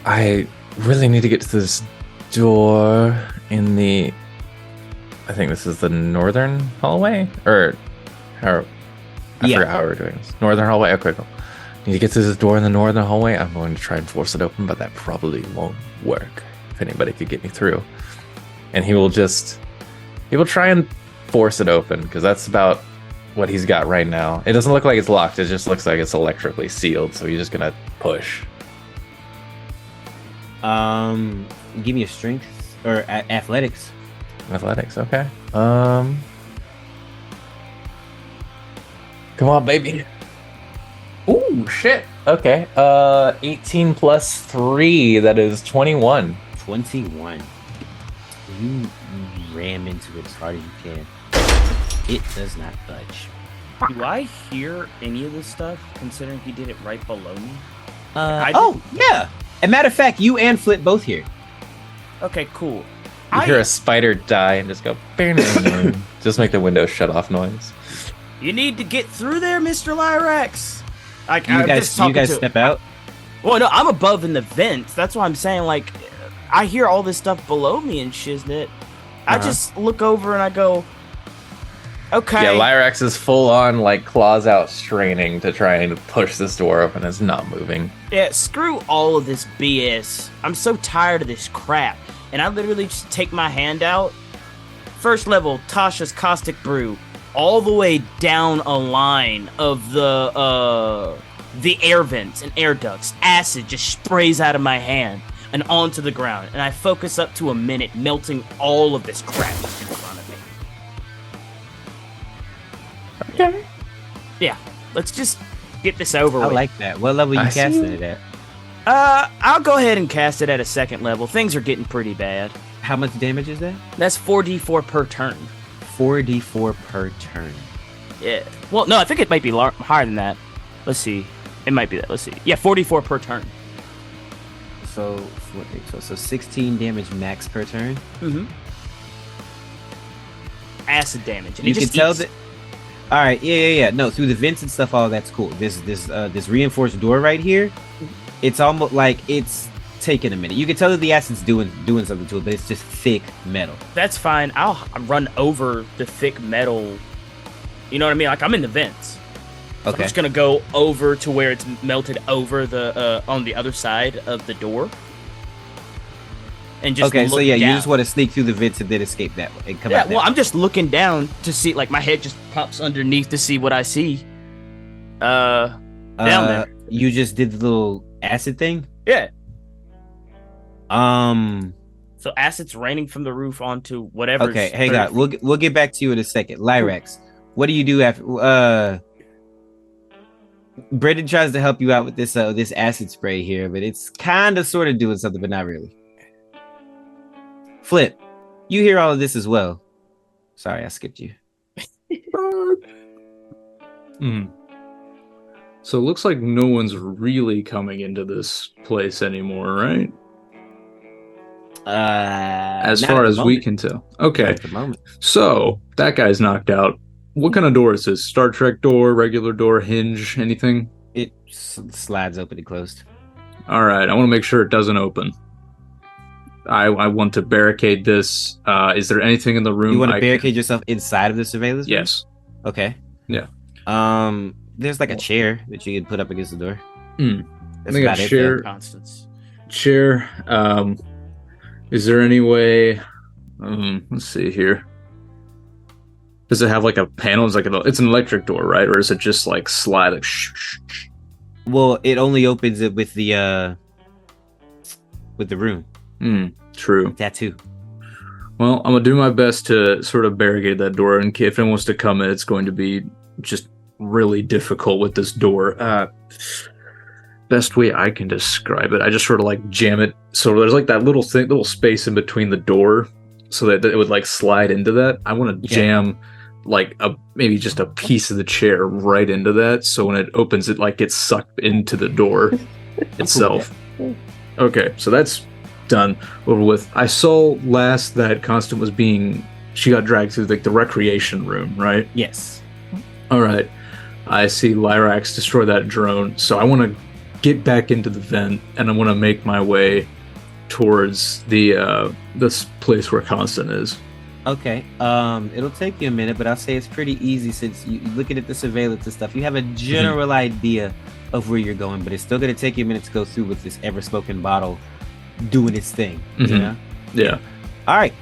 I really need to get to this door in the... I think this is the northern hallway? Or... I forgot how we're doing this. Northern hallway? Okay, cool. Need to get to this door in the northern hallway. I'm going to try and force it open, but that probably won't work. If anybody could get me through. And he will try and force it open, because that's about what he's got right now. It doesn't look like it's locked. It just looks like it's electrically sealed, so he's just going to push. Give me a strength or athletics. Athletics, okay. Come on, baby. Ooh, shit. Okay. 18 plus 3, that is 21. 21. You ram into it as hard as you can. It does not budge. Do I hear any of this stuff, considering he did it right below me? Yeah. As a matter of fact, you and Flip both here. Okay, cool. You hear a spider die and just go... just make the window shut off noise. You need to get through there, Mr. Lyrax. You guys step out? Well, no, I'm above in the vents. That's why I'm saying, like, I hear all this stuff below me and shiznit. I just look over and I go, okay. Yeah, Lyrax is full on, like, claws out, straining to try and push this door open. It's not moving. Yeah, screw all of this BS. I'm so tired of this crap. And I literally just take my hand out. First level, Tasha's Caustic Brew. All the way down a line of the air vents and air ducts. Acid just sprays out of my hand and onto the ground. And I focus up to a minute, melting all of this crap in front of me. Okay. Yeah, let's just get this over with. I like that. What level you casting it at? I'll go ahead and cast it at a second level. Things are getting pretty bad. How much damage is that? That's 4d4 per turn. 4d4 per turn. Yeah. Well, no, I think it might be higher than that. Let's see. It might be that. Let's see. Yeah, 44 per turn. So 16 damage max per turn. Mm-hmm. Acid damage. And You can tell that. All right. Yeah. No, through the vents and stuff, all that's cool. This reinforced door right here. It's almost like it's taking a minute. You can tell that the acid's doing something to it, but it's just thick metal. That's fine. I'll run over the thick metal. You know what I mean? Like, I'm in the vents. So Okay. I'm just gonna go over to where it's melted over the on the other side of the door. And just Okay. So look yeah, down. you just want to sneak through the vents and then escape that way and come Yeah, out. well, I'm just looking down to see, like, my head just pops underneath to see what I see. Down there. You just did the little acid thing. Yeah. So acid's raining from the roof onto whatever. Okay, hang on. We'll get back to you in a second. Lyrax, what do you do after? Brenden tries to help you out with this acid spray here, but it's kind of sort of doing something, but not really. Flip, you hear all of this as well. Sorry, I skipped you. So it looks like no one's really coming into this place anymore, right? As not far at as the we moment. can tell. Okay. At the moment. So that guy's knocked out. What kind of door is this? Star Trek door, regular door, hinge, anything? It slides open and closed. All right. I want to make sure it doesn't open. I want to barricade this. Is there anything in the room? You want to barricade yourself inside of the surveillance room? Yes. Okay. Yeah. There's like a chair that you can put up against the door. I That's think a about it, chair. though. Constance. Chair. Is there any way? Let's see here. Does it have like a panel? It's an electric door, right? Or is it just like slide? Like Well, it only opens it with the room. True. Tattoo. Well, I'm gonna do my best to sort of barricade that door, and if anyone wants to come in, it's going to be just really difficult with this door. Best way I can describe it, I just sort of like jam it. So there's like that little space in between the door, so that it would like slide into that. I want to jam like maybe just a piece of the chair right into that, so when it opens, it like gets sucked into the door itself. Okay, so that's done, over with. I saw last that Constant she got dragged through like the recreation room, right? Yes. All right. I see Lyrax destroy that drone, so I want to get back into the vent, and I'm gonna make my way towards the this place where Constant is. Okay. It'll take you a minute, but I'll say it's pretty easy since you looking at the surveillance and stuff. You have a general idea of where you're going, but it's still gonna take you a minute to go through with this ever-spoken bottle doing its thing. You know? Yeah. All right.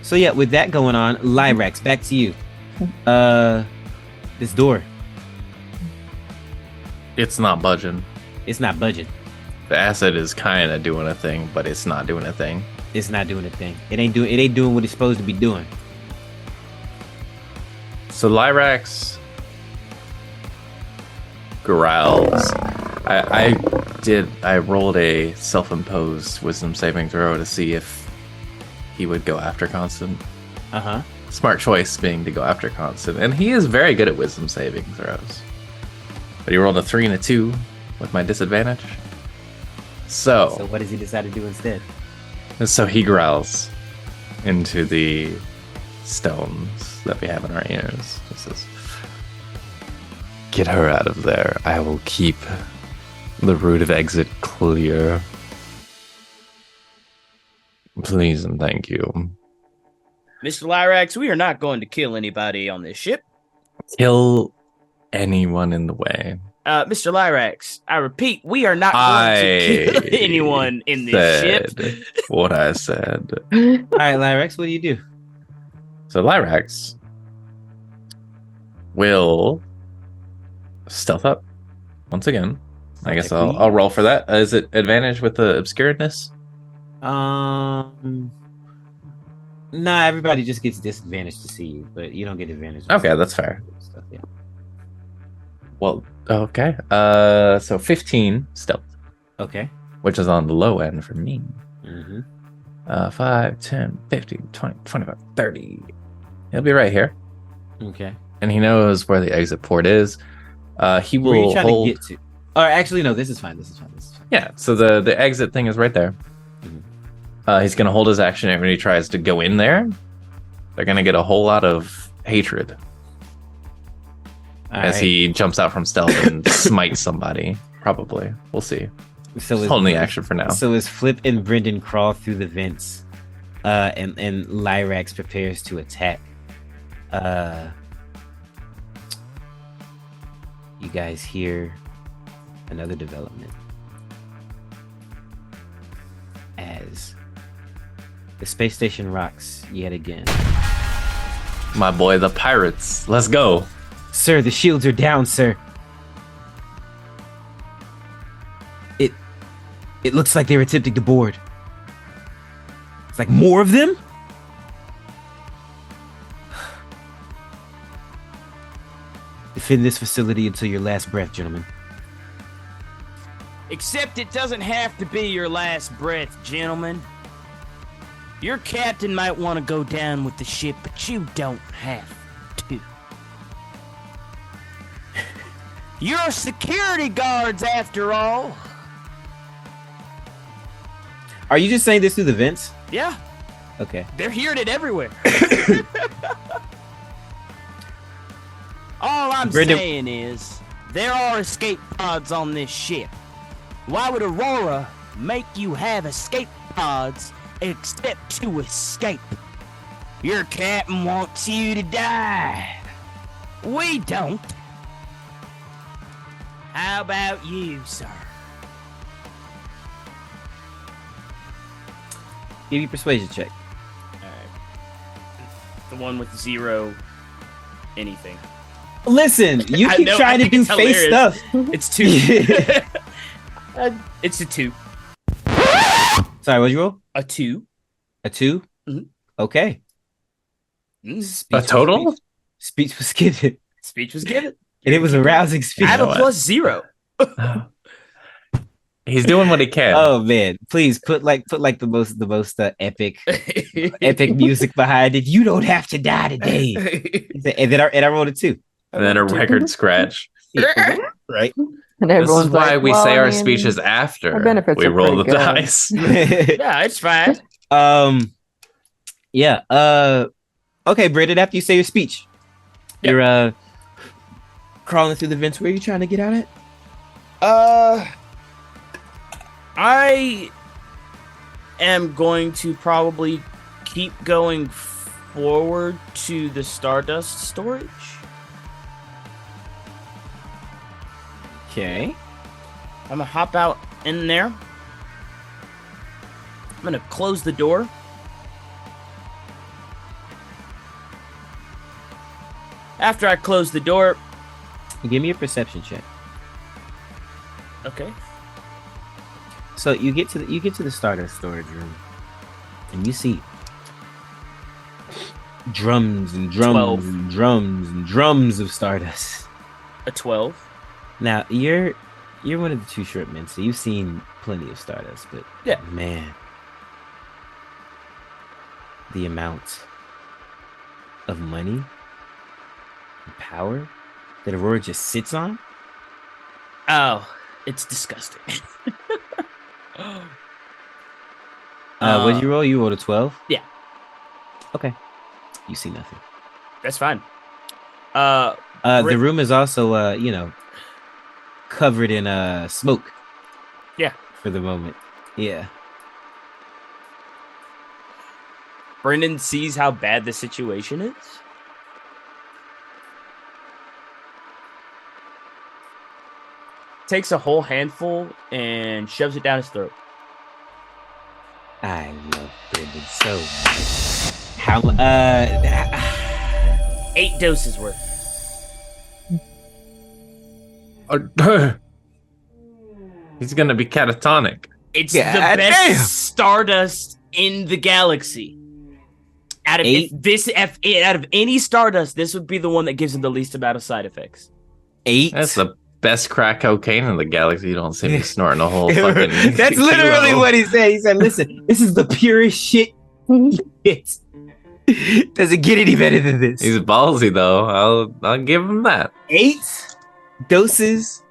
So yeah, with that going on, Lyrax, back to you. This door. It's not budging. It's not budging. The acid is kind of doing a thing, but it's not doing a thing. It's not doing a thing. It ain't doing what it's supposed to be doing. So Lyrax growls. I rolled a self-imposed wisdom saving throw to see if he would go after Constant. Smart choice being to go after Constant, and he is very good at wisdom saving throws. But he rolled a 3 and a 2 with my disadvantage. So what does he decide to do instead? So he growls into the stones that we have in our ears. He says, "Get her out of there. I will keep the route of exit clear. Please and thank you." Mr. Lyrax, we are not going to kill anybody on this ship. Kill anyone in the way. Mr. Lyrax, I repeat, we are not going to kill anyone in this ship. What I said. All right, Lyrax, what do you do? So Lyrax will stealth up once again. I guess I'll roll for that. Is it advantage with the obscuredness? Nah, everybody just gets disadvantage to see you, but you don't get advantage. Okay, that's fair. Stuff, yeah. Well, okay. So 15 stealth. Okay. Which is on the low end for me. 5, 10, 15, 20, 25, 30. He'll be right here. Okay. And he knows where the exit port is. He will Where are you trying hold... to get to? Or actually, no, this is fine. Yeah, so the exit thing is right there. He's going to hold his action, and when he tries to go in there, they're going to get a whole lot of hatred. As he jumps out from stealth and smites somebody. Probably. We'll see. So just holding the action for now. So as Flip and Brenden crawl through the vents, and Lyrax prepares to attack, you guys hear another development as the space station rocks yet again. My boy, the pirates. Let's go. Sir, the shields are down, sir. It looks like they're attempting to board. It's like more of them? Defend this facility until your last breath, gentlemen. Except it doesn't have to be your last breath, gentlemen. Your captain might want to go down with the ship, but you don't have to. You're security guards, after all. Are you just saying this through the vents? Yeah, Okay. they're hearing it everywhere. All I'm Brenden- saying is, there are escape pods on this ship. Why would Aurora make you have escape pods except to escape? Your captain wants you to die. We don't. How about you, sir? Give you persuasion check. The one with 0 anything. Listen, you I keep know, I trying to think do it's face hilarious. stuff. It's 2. It's a 2. Sorry, what'd you roll? A 2. A 2? Mhm. Okay. A total? Speech was given. Speech was given. And it was a rousing speech. I have a plus 0. He's doing what he can. Oh man, please put the most epic music behind it. You don't have to die today. And then I rolled a 2. And then a record scratch. Right. And This everyone's is why like, we well, say I our mean, speeches after our benefits we are roll the pretty good. dice. Yeah, it's fine. Yeah. Okay, Brenden, after you say your speech, you're crawling through the vents. Where are you trying to get out at? I am going to probably keep going forward to the Stardust storage. Okay. I'm gonna hop out in there. I'm gonna close the door. After I close the door, Give me a perception check. okay. So you get to the Stardust storage room, and you see drums and drums 12. and drums and drums of Stardust. A 12. Now you're one of the two short men, so you've seen plenty of Stardust, but Yeah. man, the amount of money and power that Aurora just sits on. Oh, it's disgusting. What did you roll? You rolled a 12? Yeah. Okay. You see nothing. That's fine. The room is also, covered in smoke. Yeah. For the moment. Yeah. Brenden sees how bad the situation is. Takes a whole handful and shoves it down his throat. I love Brenden so much. How 8 doses worth. He's gonna be catatonic. It's God the best damn. Stardust in the galaxy. Out of out of any Stardust, this would be the one that gives him the least amount of side effects. 8? That's the best crack cocaine in the galaxy. You don't see me snorting a whole fucking. That's literally what he said. He said, listen, this is the purest shit he gets. Doesn't get any better than this. He's ballsy though. I'll give him that. 8 doses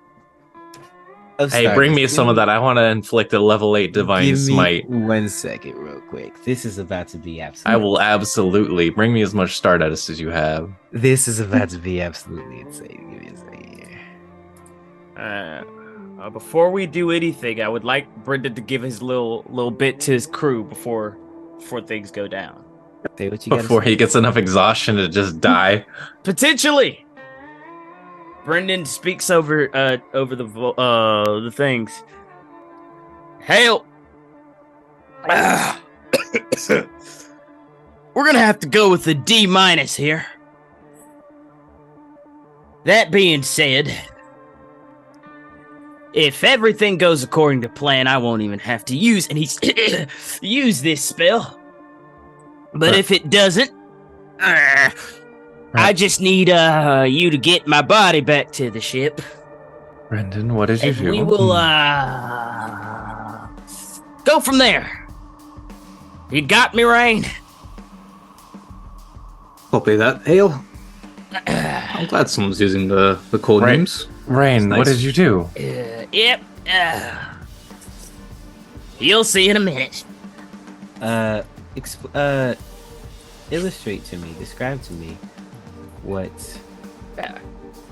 of Hey, Stardust. bring me some of that. I want to inflict a level 8 divine Give me smite. 1 second real quick. This is about to be absolute. I will absolutely bring me as much Stardust as you have. This is about to be absolutely insane. Give me a second here. Before we do anything, I would like Brenden to give his little bit to his crew before things go down. Say what you gotta Before say. he gets enough exhaustion to just die. Potentially. Brenden speaks over the things. Hail. We're gonna have to go with a D- here. That being said, if everything goes according to plan, I won't even have to use use this spell. But if it doesn't, I just need you to get my body back to the ship. Brenden, what did you And do? we will go from there. You got me, Rain? Copy that. Hail. I'm glad someone's using the code Right. names. Rain, That's what nice. did you do? Yep. You'll see in a minute. Illustrate to me, describe to me what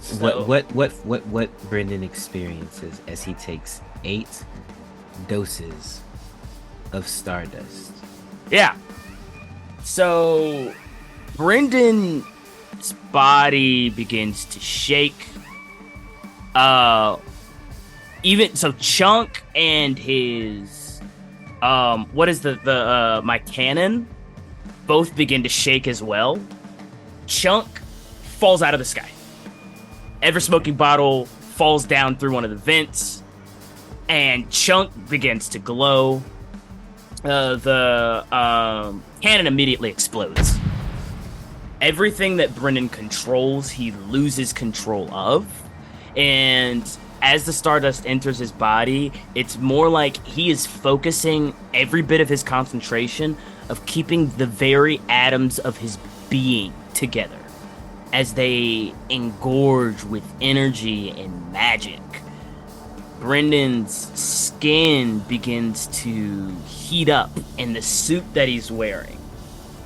So- what Brenden experiences as he takes 8 doses of Stardust. Yeah. So Brendan's body begins to shake. Even so, Chunk and his what is my cannon both begin to shake as well. Chunk falls out of the sky. Ever smoking bottle falls down through one of the vents, and Chunk begins to glow. The cannon immediately explodes. Everything that Brenden controls, he loses control of. And as the Stardust enters his body, it's more like he is focusing every bit of his concentration of keeping the very atoms of his being together as they engorge with energy and magic. Brendan's skin begins to heat up, and the suit that he's wearing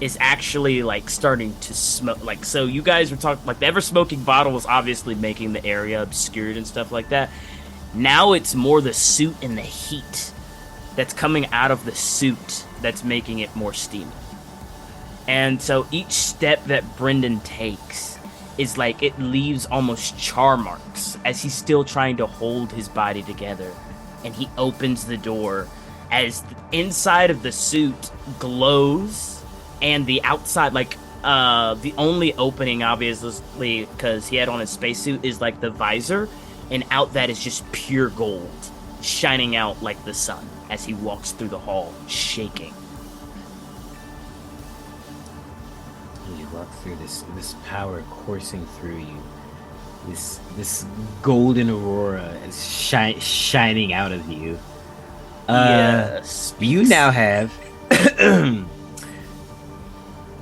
is actually like starting to smoke. Like, so you guys were talking, like, the ever smoking bottle was obviously making the area obscured and stuff like that. Now it's more the suit and the heat that's coming out of the suit that's making it more steamy. And so each step that Brenden takes is like it leaves almost char marks as he's still trying to hold his body together. And he opens the door as the inside of the suit glows and the outside, like, the only opening, obviously, because he had on his spacesuit, is like the visor, and out that is just pure gold, shining out like the sun as he walks through the hall, shaking. You walk through this power coursing through you. This golden aurora is shining out of you. Yes. You now have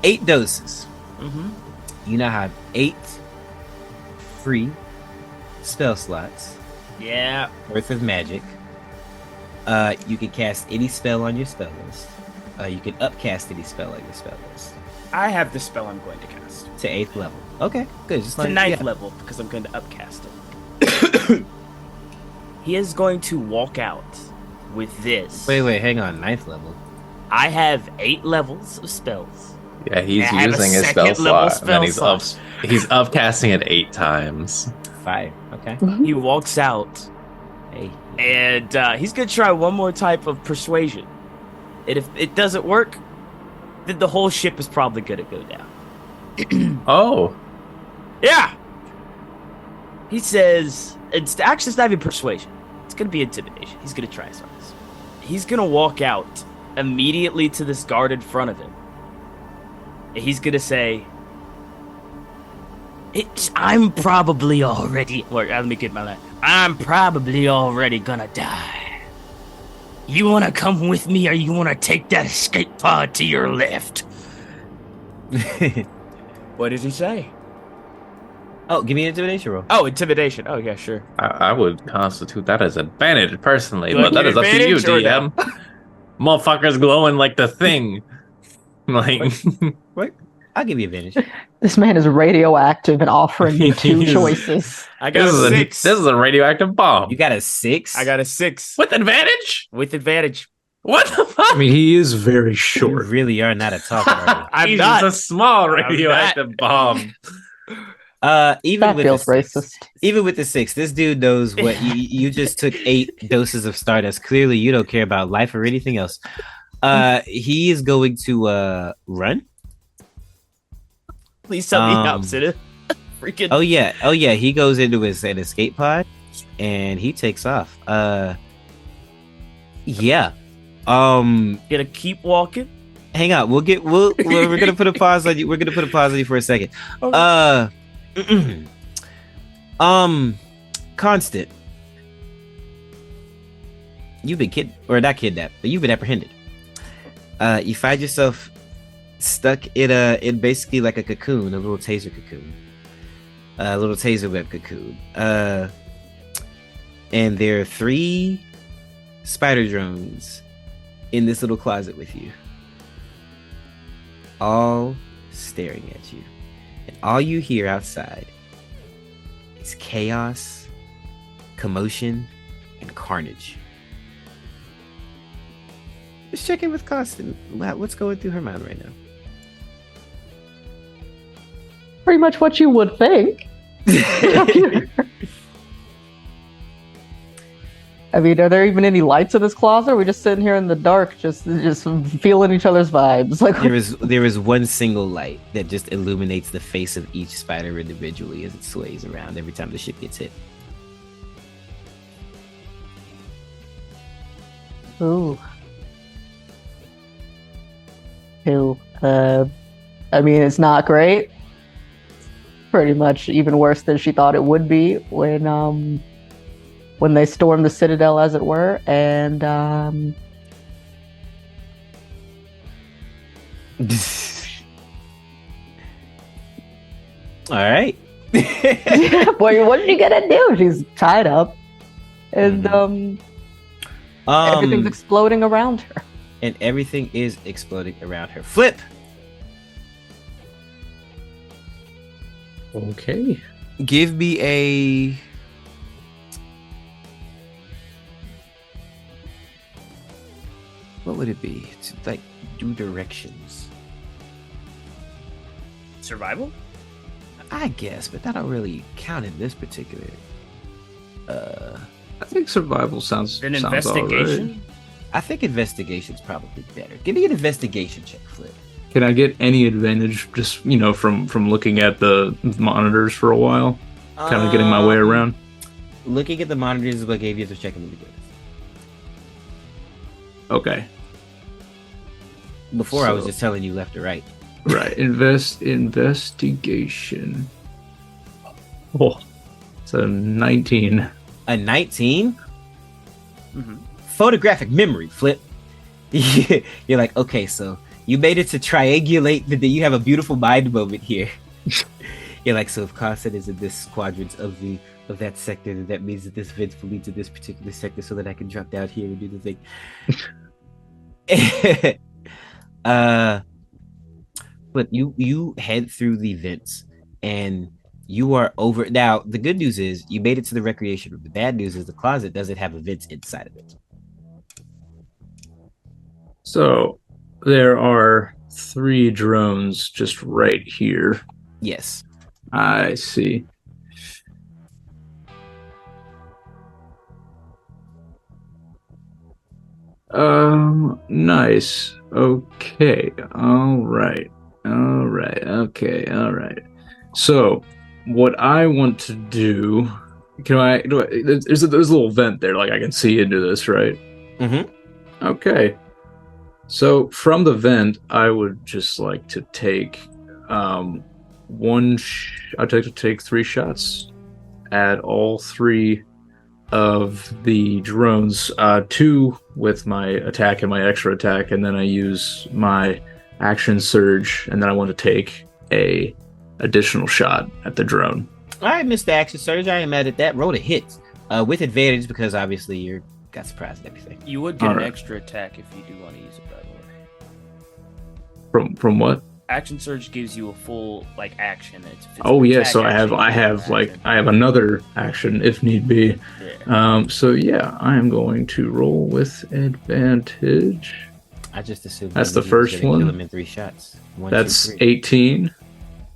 8 doses. Mm-hmm. You now have 8 free spell slots Yeah. worth of magic. You can cast any spell on your spell list. You can upcast any spell on your spell list I have the spell I'm going to cast. to 8th level. Okay, good. Just To like 9th yeah. level, because I'm going to upcast it. He is going to walk out with this. Wait, hang on. 9th level. I have 8 levels of spells. Yeah, he's I have a using his spell second level slot, and then spell he's upcasting it 8 times. 5. Okay. He walks out, Hey. and he's going to try one more type of persuasion. And if it doesn't work, then the whole ship is probably going to go down. Oh, Yeah! He says, it's not even persuasion. It's going to be intimidation. He's going to try some of this. He's going to walk out immediately to this guard in front of him. And he's going to say, I'm probably already... Let me get my line. I'm probably already going to die. You want to come with me, or you want to take that escape pod to your left? What did he say? Oh, give me an intimidation roll. Oh, intimidation. Oh, yeah, sure. I would constitute that as advantage personally, Do I but that get is up to you, advantage or no? DM. Motherfucker's glowing like the thing. Like, What? I'll give you advantage. This man is radioactive and offering you 2 choices. I got this a is 6. this is a radioactive bomb You got a 6? I got a 6 with advantage. with advantage. What the fuck? I mean, he is very You short. really are not a talker. Are I'm He's not. just a small I'm radioactive bomb. you? Even That with feels the 6, racist. even with the 6, this dude knows what you just took 8 doses of Stardust. Clearly, you don't care about life or anything else. He is going to run. Please tell me the opposite. Freaking. Oh yeah. He goes into an escape pod, and he takes off. Yeah. Gonna keep walking. Hang on. We're gonna put a pause on you. We're gonna put a pause on you for a second. Constant. You've been not kidnapped, but you've been apprehended. You find yourself stuck in basically like a cocoon, a little taser cocoon, a little taser web cocoon. And there are 3 spider drones in this little closet with you, all staring at you, and all you hear outside is chaos, commotion, and carnage. Just check in with Constant. What's going through her mind right now? Pretty much what you would think. I mean, are there even any lights in this closet? Or are we just sitting here in the dark, just feeling each other's vibes? Like, There is one single light that just illuminates the face of each spider individually as it sways around every time the ship gets hit. ooh. I mean, it's not great. Pretty much even worse than she thought it would be when they stormed the Citadel, as it were, and All right. boy, what is she gonna do? She's tied up, and everything's exploding around her. And everything is exploding around her. Flip. Okay. Give me what would it be? To like do directions. Survival? I guess, but that don't really count in this particular. I think survival sounds An sounds all right. investigation? I think investigation's probably better. Give me an investigation check, Flip. Can I get any advantage just from looking at the monitors for a while, kind of getting my way around? Looking at the monitors is what gave you the check in the beginning. Okay. Before I was So- just telling you left or right. Right. Investigation. Oh, it's a 19. A 19? Mm-hmm. Photographic memory, Flip. You're like, okay, so you made it to triangulate you have a beautiful mind moment here. You're like, so if constant is in this quadrant of that sector, then that means that this vent will lead to this particular sector so that I can drop down here and do the thing. But you head through the vents and you are over. Now, the good news is you made it to the recreation room. The bad news is the closet doesn't have a vent inside of it. So there are 3 drones just right here. Yes. I see. Nice. Okay. All right. So, what I want to do, there's a little vent there, like I can see into this, right? Mm-hmm. Okay. So, from the vent, I would just like to take, I'd like to take 3 shots at all 3 of the drones, 2 with my attack and my extra attack, and then I use my action surge, and then I want to take a additional shot at the drone. All right, Mr. Action Surge, I am mad at that. Roll a hit with advantage because obviously you're got surprised and everything. You would get an Alright. extra attack if you do want to use it, by the way. From what? Action Surge gives you a full action. It's Oh an yeah, attack so I action, have action. I have another action if need be. Yeah. So yeah, I am going to roll with advantage. I just assumed That's you the was first gonna one. Kill him in 3 shots. 1, That's 2, 3. 18.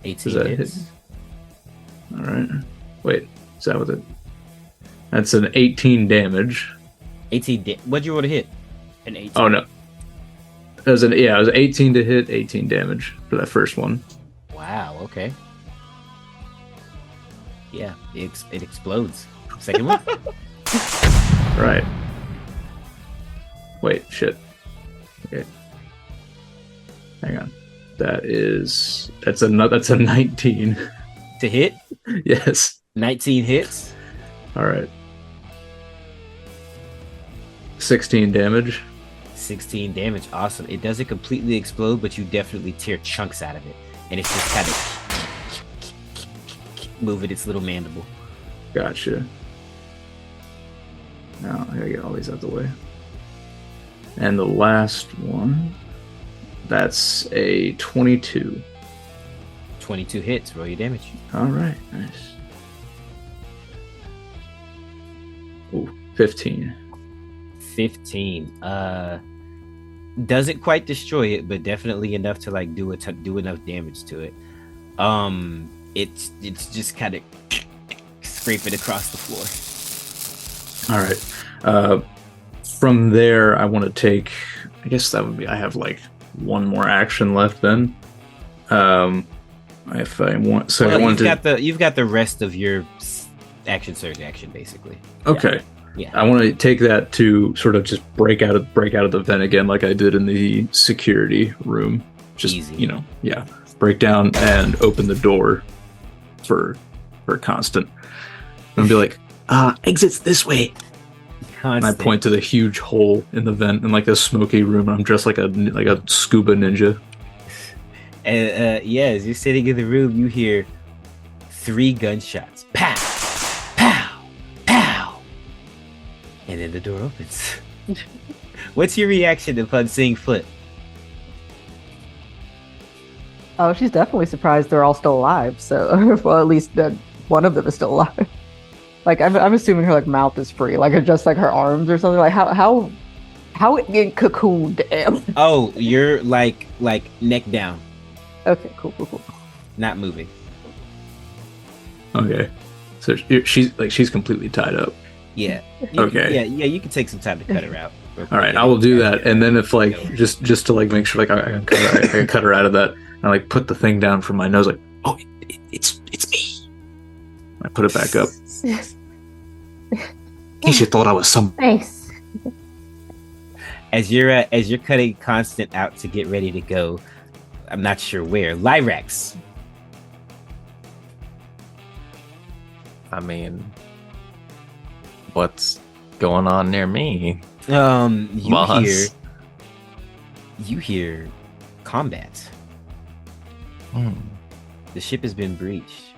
18 Is that hits. hit? All right. Wait, is that what it? That's an 18 damage. 18. What'd you roll to hit? An 18. Oh no. It was 18 to hit, 18 damage for that first one. Wow. Okay. Yeah, it explodes. Second one. Right. Wait, shit. Okay. Hang on. That's a 19. To hit. Yes. 19 hits. All right. 16 damage. 16 damage. Awesome. It doesn't completely explode, but you definitely tear chunks out of it. And it's just kind of moving its little mandible. Gotcha. Now I gotta get all these out the way. And the last one, that's a 22. 22 hits. Roll your damage. All right, nice. Ooh, 15. 15. Doesn't quite destroy it, but definitely enough to do enough damage to it. It's just kind of scraping across the floor. All right. From there, I want to take. I guess that would be. I have one more action left then. If I want, so Well, I want to. you've got the rest of your action surge action basically. Okay. Yeah. I want to take that to sort of just break out of the vent again, like I did in the security room. Just Easy. break down and open the door for constant, and be like, exits this way. And I point to the huge hole in the vent in a smoky room. I'm dressed like a scuba ninja. And as you're sitting in the room, you hear 3 gunshots. Pow! Pow! Pow! And then the door opens. What's your reaction upon seeing Flip? Oh, she's definitely surprised they're all still alive. So, well, at least one of them is still alive. I'm assuming her mouth is free, just her arms or something. How How it get cocooned? Oh, you're like neck down, Okay, cool. not moving. Okay. So she's completely tied up. Yeah. Okay. Yeah. You can take some time to cut her out. All right, I will do that. And then if like just to like make sure like I can cut her out of that, and I like put the thing down from my nose, like, oh, it's me. I put it back up. In case you thought I was some. Nice. As you're cutting Constant out to get ready to go, I'm not sure where. Lyrax. I mean, what's going on near me? You hear combat. The ship has been breached,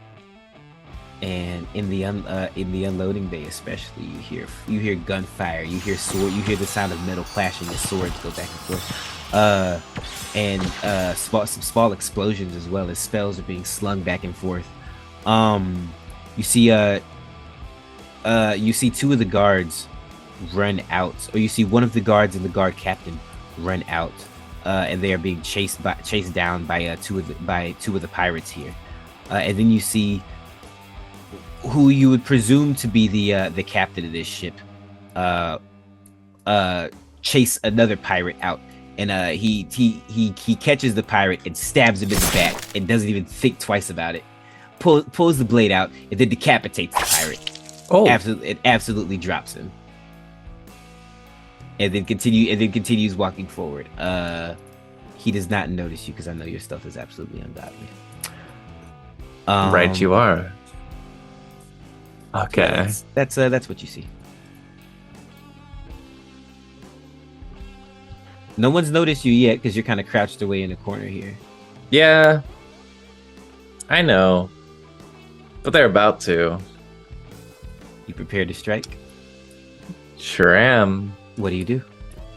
and in the unloading bay especially, you hear gunfire, you hear sword, you hear the sound of metal clashing as swords go back and forth, and some small explosions as well as spells are being slung back and forth. You see two of the guards run out, or you see one of the guards and the guard captain run out, and they are being chased down by two of the pirates here, and then you see who you would presume to be the captain of this ship chase another pirate out, and he catches the pirate and stabs him in the back and doesn't even think twice about it, pulls the blade out and then decapitates the pirate. It absolutely drops him. And then continues walking forward. He does not notice you because I know your stuff is absolutely ungodly. Right, you are. Okay, that's what you see. No one's noticed you yet because you're kind of crouched away in the corner here. Yeah, I know, but they're about to. You prepared to strike? Sure am. What do you do?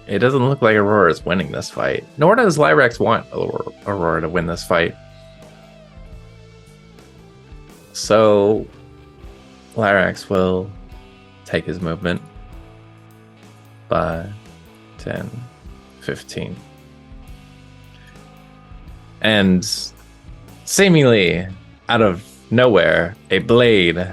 It doesn't look like Aurora is winning this fight. Nor does Lyrax want Aurora to win this fight. So, Lyrax will take his movement. 5, 10, 15. And seemingly out of nowhere, a blade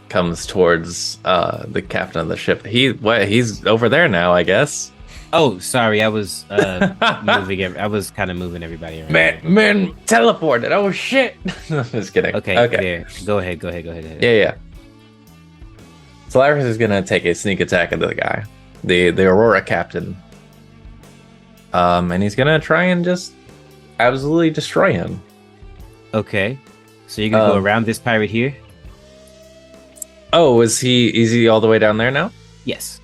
comes towards the captain of the ship. He's over there now, I guess. Oh, sorry, I was moving. I was kind of moving everybody around. Man, teleported. Oh shit! I'm just kidding. Okay. There. Go ahead. Yeah. So Lyrax is gonna take a sneak attack into the guy, the Aurora captain, and he's gonna try and just absolutely destroy him. Okay. So you're gonna go around this pirate here? Oh, is he all the way down there now? Yes.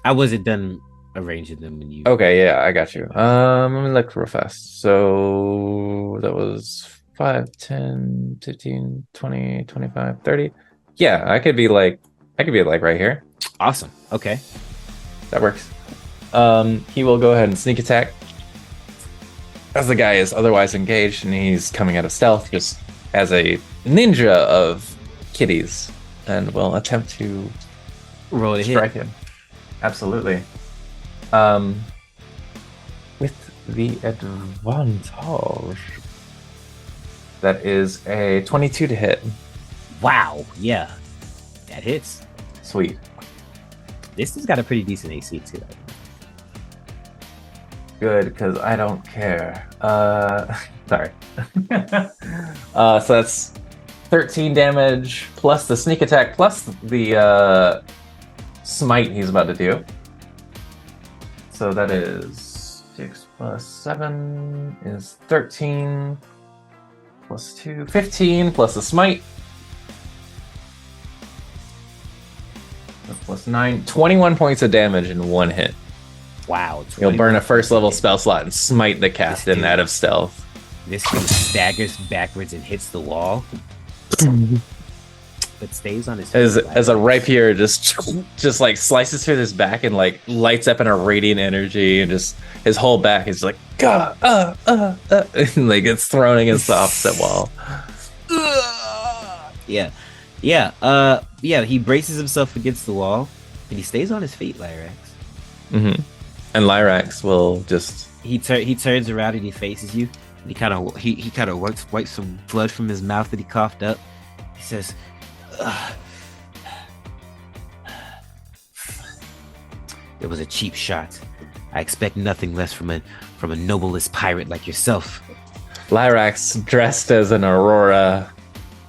I wasn't done arranging them when you... Okay, yeah, I got you. Let me look real fast. So that was 5, 10, 15, 20, 25, 30. Yeah, I could be like right here. Awesome. Okay. That works. He will go ahead and sneak attack. As the guy is otherwise engaged and he's coming out of stealth just as a ninja of kitties, and will attempt to roll to strike hit. him. Absolutely. With the advantage. That is a 22 to hit. Wow. Yeah. That hits. Sweet. This has got a pretty decent AC too. Good, because I don't care. Sorry. So that's 13 damage plus the sneak attack plus the smite he's about to do. So that is 6 plus 7 is 13 plus 2, 15 plus the smite. Plus 9, 21 points of damage in one hit. Wow. You'll burn a first level spell slot and smite the captain out of stealth. This dude staggers backwards and hits the wall. But stays on his feet. As a rapier just like slices through his back and like lights up in a radiant energy, and just his whole back is like and like it's thrown against the opposite wall. Yeah, he braces himself against the wall and he stays on his feet, Lyrax. Mm-hmm. And Lyrax will just. He turns around and he faces you. And he kind of wipes some blood from his mouth that he coughed up. He says, "It was a cheap shot. I expect nothing less from a noblest pirate like yourself." Lyrax, dressed as an Aurora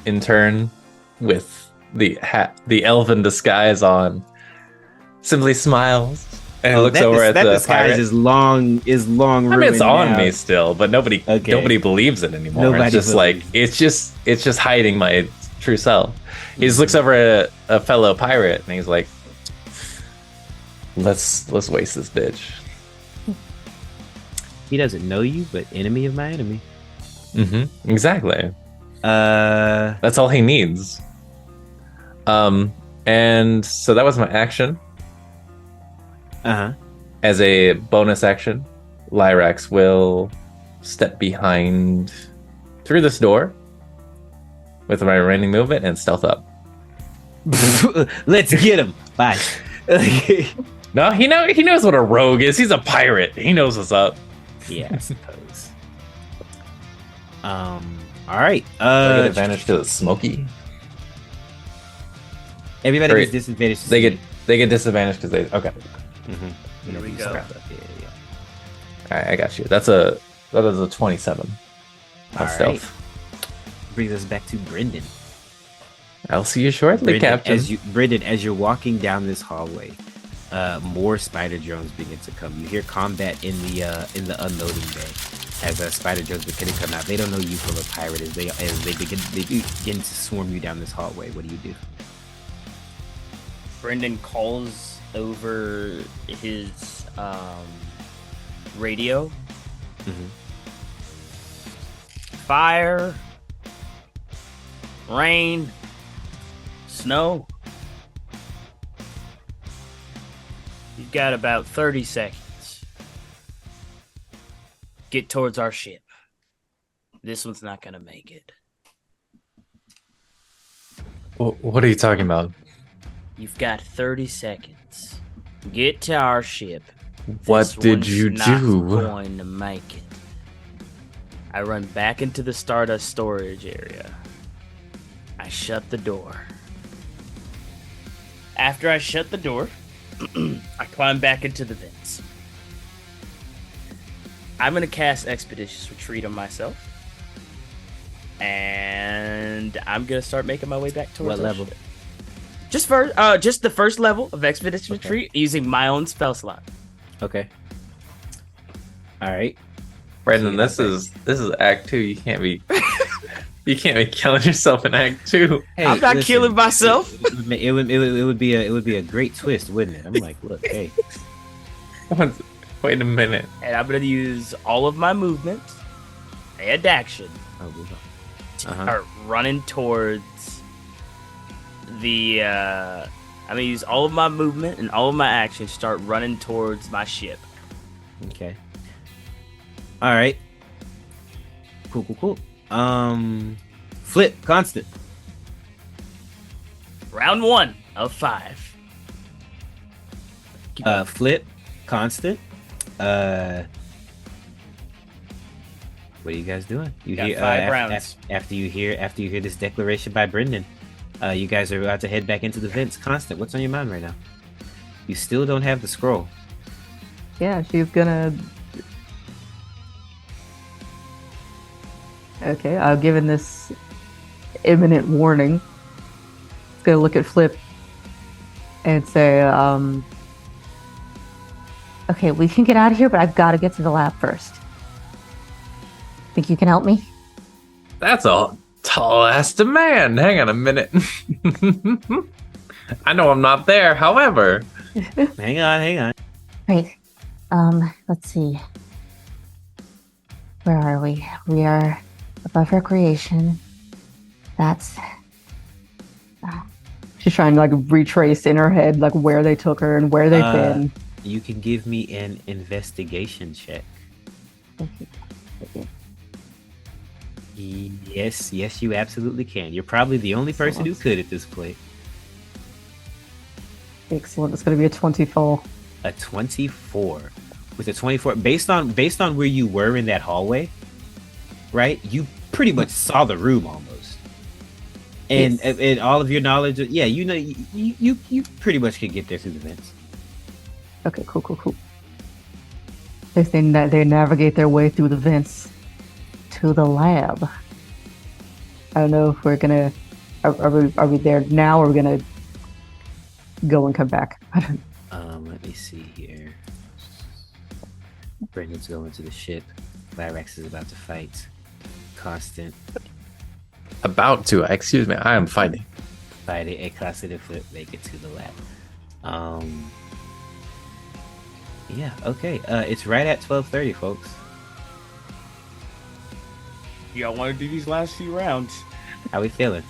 intern with the elven disguise on, simply smiles and looks over at the pirate. Is long. I mean, it's on now. me still, but nobody believes it anymore. It's just like it's just hiding my true self. He just looks over at a fellow pirate and he's like, "Let's waste this bitch." He doesn't know you, but enemy of my enemy. Mm-hmm. Exactly. That's all he needs. And so that was my action. As a bonus action, Lyrax will step behind through this door with my remaining movement and stealth up. Let's get him. Bye. No, he knows what a rogue is. He's a pirate. He knows what's up. Yeah, I suppose. All right. Do I get advantage because it's smoky. Everybody gets disadvantage. They get disadvantage because they. Okay. Mm-hmm. There we go. Yeah. All right, I got you. That is a 27. On stealth. Right. Brings us back to Brenden. I'll see you shortly, Captain. Brenden, as you're walking down this hallway, more spider drones begin to come. You hear combat in the unloading bay as spider drones begin to come out. They don't know you from a pirate as they begin to swarm you down this hallway. What do you do? Brenden calls over his radio. Mm-hmm. Fire, rain, snow. You've got about 30 seconds. Get towards our ship. This one's not gonna make it. What are you talking about? You've got 30 seconds. Get to our ship. What This did one's you not do? Going to make it. I run back into the Stardust storage area. I shut the door. After I shut the door, I climb back into the vents. I'm gonna cast Expeditious Retreat on myself, and I'm gonna start making my way back towards What level? ship. Just the first level of Expeditious Retreat using my own spell slot. Okay. All right. Brenden, this is Act 2. You can't be killing yourself in Act 2. Hey, I'm not killing myself. It would be a great twist, wouldn't it? I'm like, look, hey. Wait a minute. And I'm gonna use all of my movement and action to start running towards the. I'm gonna use all of my movement and all of my action to start running towards my ship. Okay. All right. Cool. Flip, constant. Round 1 of 5. Flip, constant. What are you guys doing? You Got hear 5 rounds. after you hear this declaration by Brenden, you guys are about to head back into the vents. Constant, what's on your mind right now? You still don't have the scroll. Yeah, she's gonna. Okay, given this imminent warning, it's gonna look at Flip and say, okay, we can get out of here, but I've got to get to the lab first. Think you can help me? That's a tall ass demand. Hang on a minute. I know I'm not there. However, Hang on. Right. Let's see. Where are we? We are above recreation. That's... she's trying to like retrace in her head like where they took her and where they've been. You can give me an investigation check. Yes, you absolutely can. You're probably the only person who could at this point. Excellent. It's going to be a 24. A 24. With a 24, based on where you were in that hallway, right? You pretty much saw the room almost. And and all of your knowledge, yeah, you know, you pretty much can get there through the vents. Okay, cool. They navigate their way through the vents to the lab. I don't know if we're gonna. Are we there now, or are we gonna go and come back? I don't. Let me see here. Brendan's going to the ship. Lyrax is about to fight. Constant. About to. Excuse me. I am fighting. Fighting a constant if they make it to the lab. Yeah. Okay. It's right at 12:30, folks. Y'all want to do these last few rounds? How we feeling?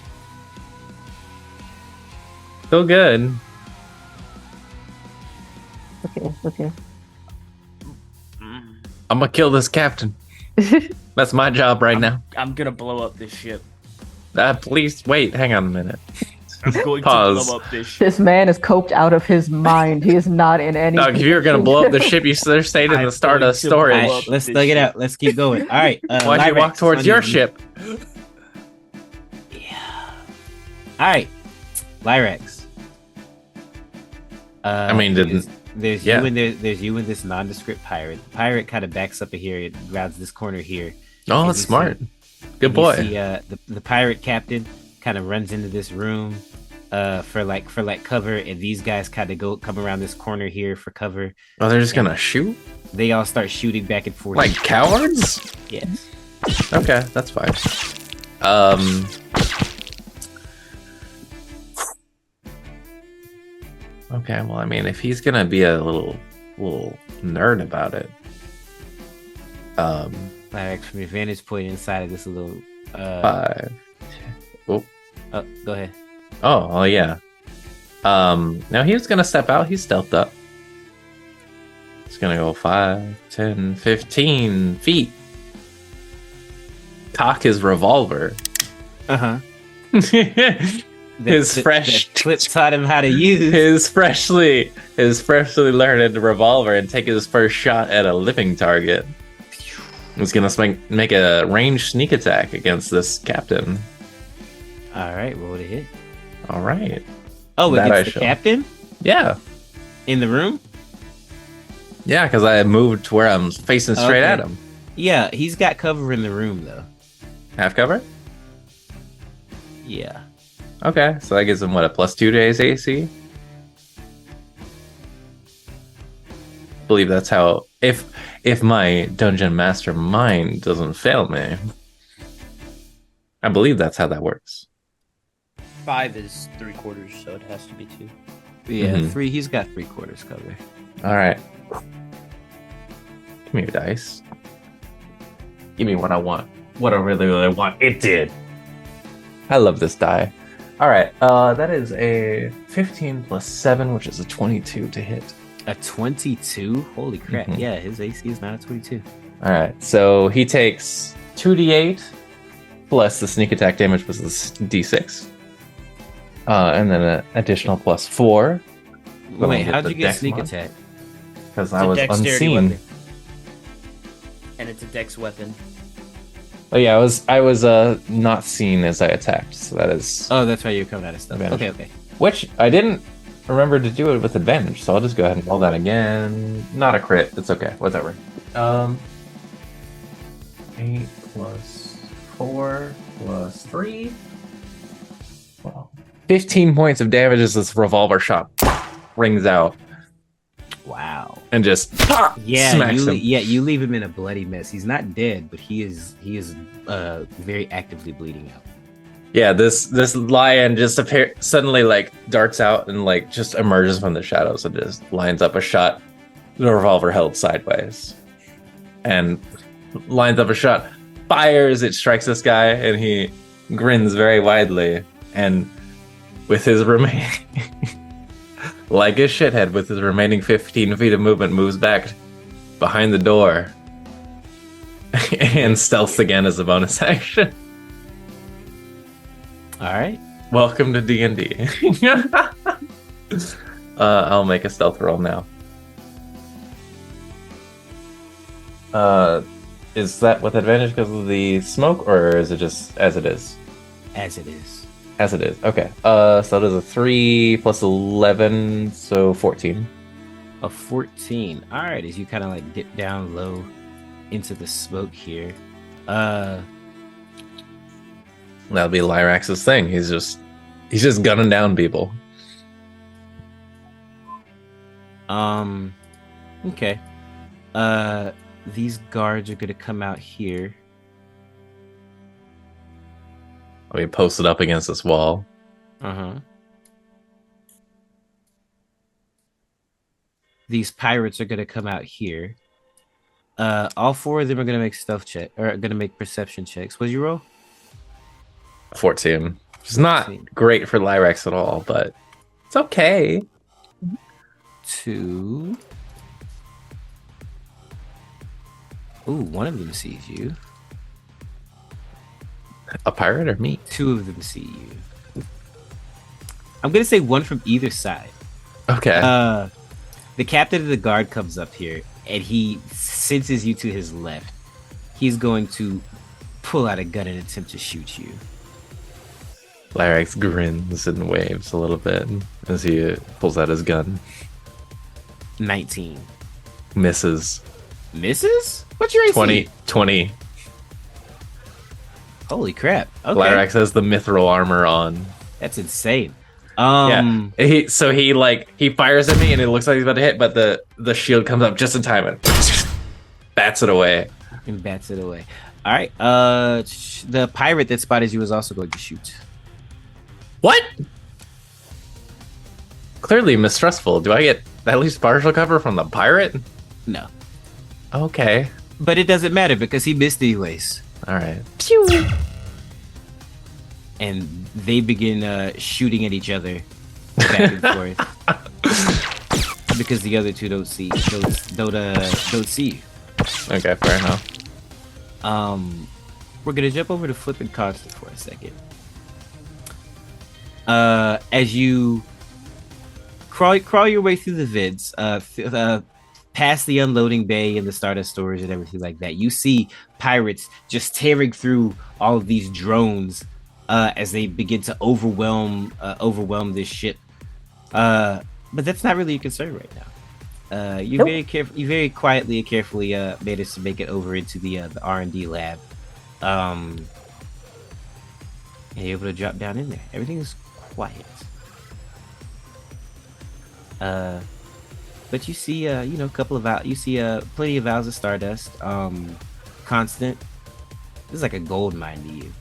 Feel good. Okay. I'm gonna kill this captain. That's my job right now. I'm gonna blow up this ship. Please wait. Hang on a minute. I'm going Pause. to blow up this ship. This man is coped out of his mind. He is not in any. Doug, if you're gonna blow up the ship, you should have stayed in the Stardust I'm going to blow storage. up Alright, let's this thug it ship. out. Let's keep going. All right. Why'd you walk Lyrax, towards on your you. ship? All right, Lyrax. I mean, there's yeah. you and there's you and this nondescript pirate. The pirate kind of backs up here. It rounds this corner here. Oh, And that's you smart. Good You boy. see, the pirate captain kind of runs into this room for cover, and these guys kind of come around this corner here for cover. Oh, they're just gonna shoot They all start shooting back and forth. like cowards. Yes. Okay, that's fine. Okay, well, I mean, if he's gonna be a little nerd about it, Lyrax, from your vantage point inside of this little 5. oh, go ahead. Oh, yeah. Now he was gonna step out. He's stealthed up. He's gonna go 5, 10, 15 feet. Cock his revolver. Uh-huh. His fresh Clip taught him how to use. his freshly learned revolver and take his first shot at a living target. He's gonna make a ranged sneak attack against this captain. All right, roll to hit. All right. Oh, That I against the shall. captain Yeah. in the room? Yeah, because I moved to where I'm facing straight Okay. at him. Yeah, he's got cover in the room though. Half cover? Yeah. Okay, so that gives him what, a +2 to his AC? Believe that's how, if my dungeon master mind doesn't fail me, I believe that's how that works. 5 is 3/4, so it has to be 2. Yeah, Mhm. 3. He's got 3/4 cover. All right. Give me your dice. Give me what I want. What I really, really want. It did. I love this die. All right. That is a 15 plus 7, which is a 22 to hit. A 22? Holy crap. Mhm. Yeah, his AC is not a 22. All right. So he takes 2d8 plus the sneak attack damage was this d6. And then an additional +4 Well, Wait, with how'd the you get dex sneak mod? attack? because It's I a was dexterity unseen. weapon. And it's a dex weapon. Oh yeah, I was not seen as I attacked. So that is Oh, that's why you're coming out of stuff. Advantage. Okay. which I didn't remember to do it with advantage. So I'll just go ahead and roll that again. Not a crit. It's okay. Whatever. 8 plus 4 plus 3. Well, 15 points of damage as this revolver shot rings out Wow. and just Yeah, smacks him. you leave him in a bloody mess. He's not dead, but he is very actively bleeding out. Yeah, this lion just suddenly like darts out and like just emerges from the shadows and just lines up a shot, the revolver held sideways, and lines up a shot, fires, it strikes this guy, and he grins very widely, and with his remaining like a shithead with his remaining 15 feet of movement moves back behind the door and stealths again as a bonus action. All right. Welcome to D&D. I'll make a stealth roll now. Is that with advantage because of the smoke, or is it just as it is? As it is. As it is. Okay. So it is a 3 plus 11, so 14. A 14. All right, as you kind of like dip down low into the smoke here. That'll be Lyrax's thing. He's just gunning down people. Okay. These guards are gonna come out here. I mean, posted up against this wall. These pirates are gonna come out here. All 4 of them are gonna make stealth check or gonna make perception checks. What'd you roll? 14. It's not 14. great for Lyrax at all, but it's okay. 2. Ooh, one of them sees you. A pirate or me? 2 of them see you. I'm gonna say 1 from either side. Okay. The captain of the guard comes up here, and he senses you to his left. He's going to pull out a gun and attempt to shoot you. Lyrax grins and waves a little bit as he pulls out his gun. 19. Misses. Misses? What's your AC? 20. Holy crap. Okay. Lyrax has the mithril armor on. That's insane. Yeah. He fires at me and it looks like he's about to hit, but the shield comes up just in time and bats it away. And bats it away. All right. The pirate that spotted you is also going to shoot. What? Clearly mistrustful. Do I get at least partial cover from the pirate? No. Okay. But it doesn't matter because he missed anyways. All right. And they begin shooting at each other back and forth because the other 2 don't see you. Okay, fair enough. We're gonna jump over to Flippin' Constant for a second. As you crawl your way through the vids, past the unloading bay and the Stardust storage and everything like that, you see pirates just tearing through all of these drones as they begin to overwhelm this ship. But that's not really a concern right now. You very quietly and carefully managed to make it over into the R&D lab. And you're able to drop down in there. Everything is quiet. But you see, a couple of plenty of vials of Stardust. Constant. This is like a gold mine to you.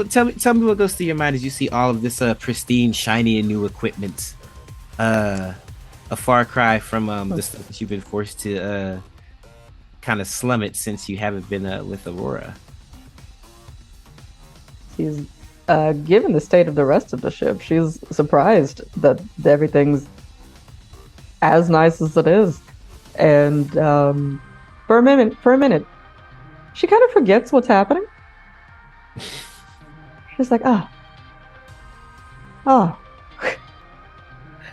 Tell me what goes through your mind as you see all of this pristine, shiny, and new equipment. A far cry from the stuff that you've been forced to kind of slum it since you haven't been with Aurora. She's given the state of the rest of the ship, she's surprised that everything's as nice as it is. And for a minute, she kind of forgets what's happening. She's like, oh.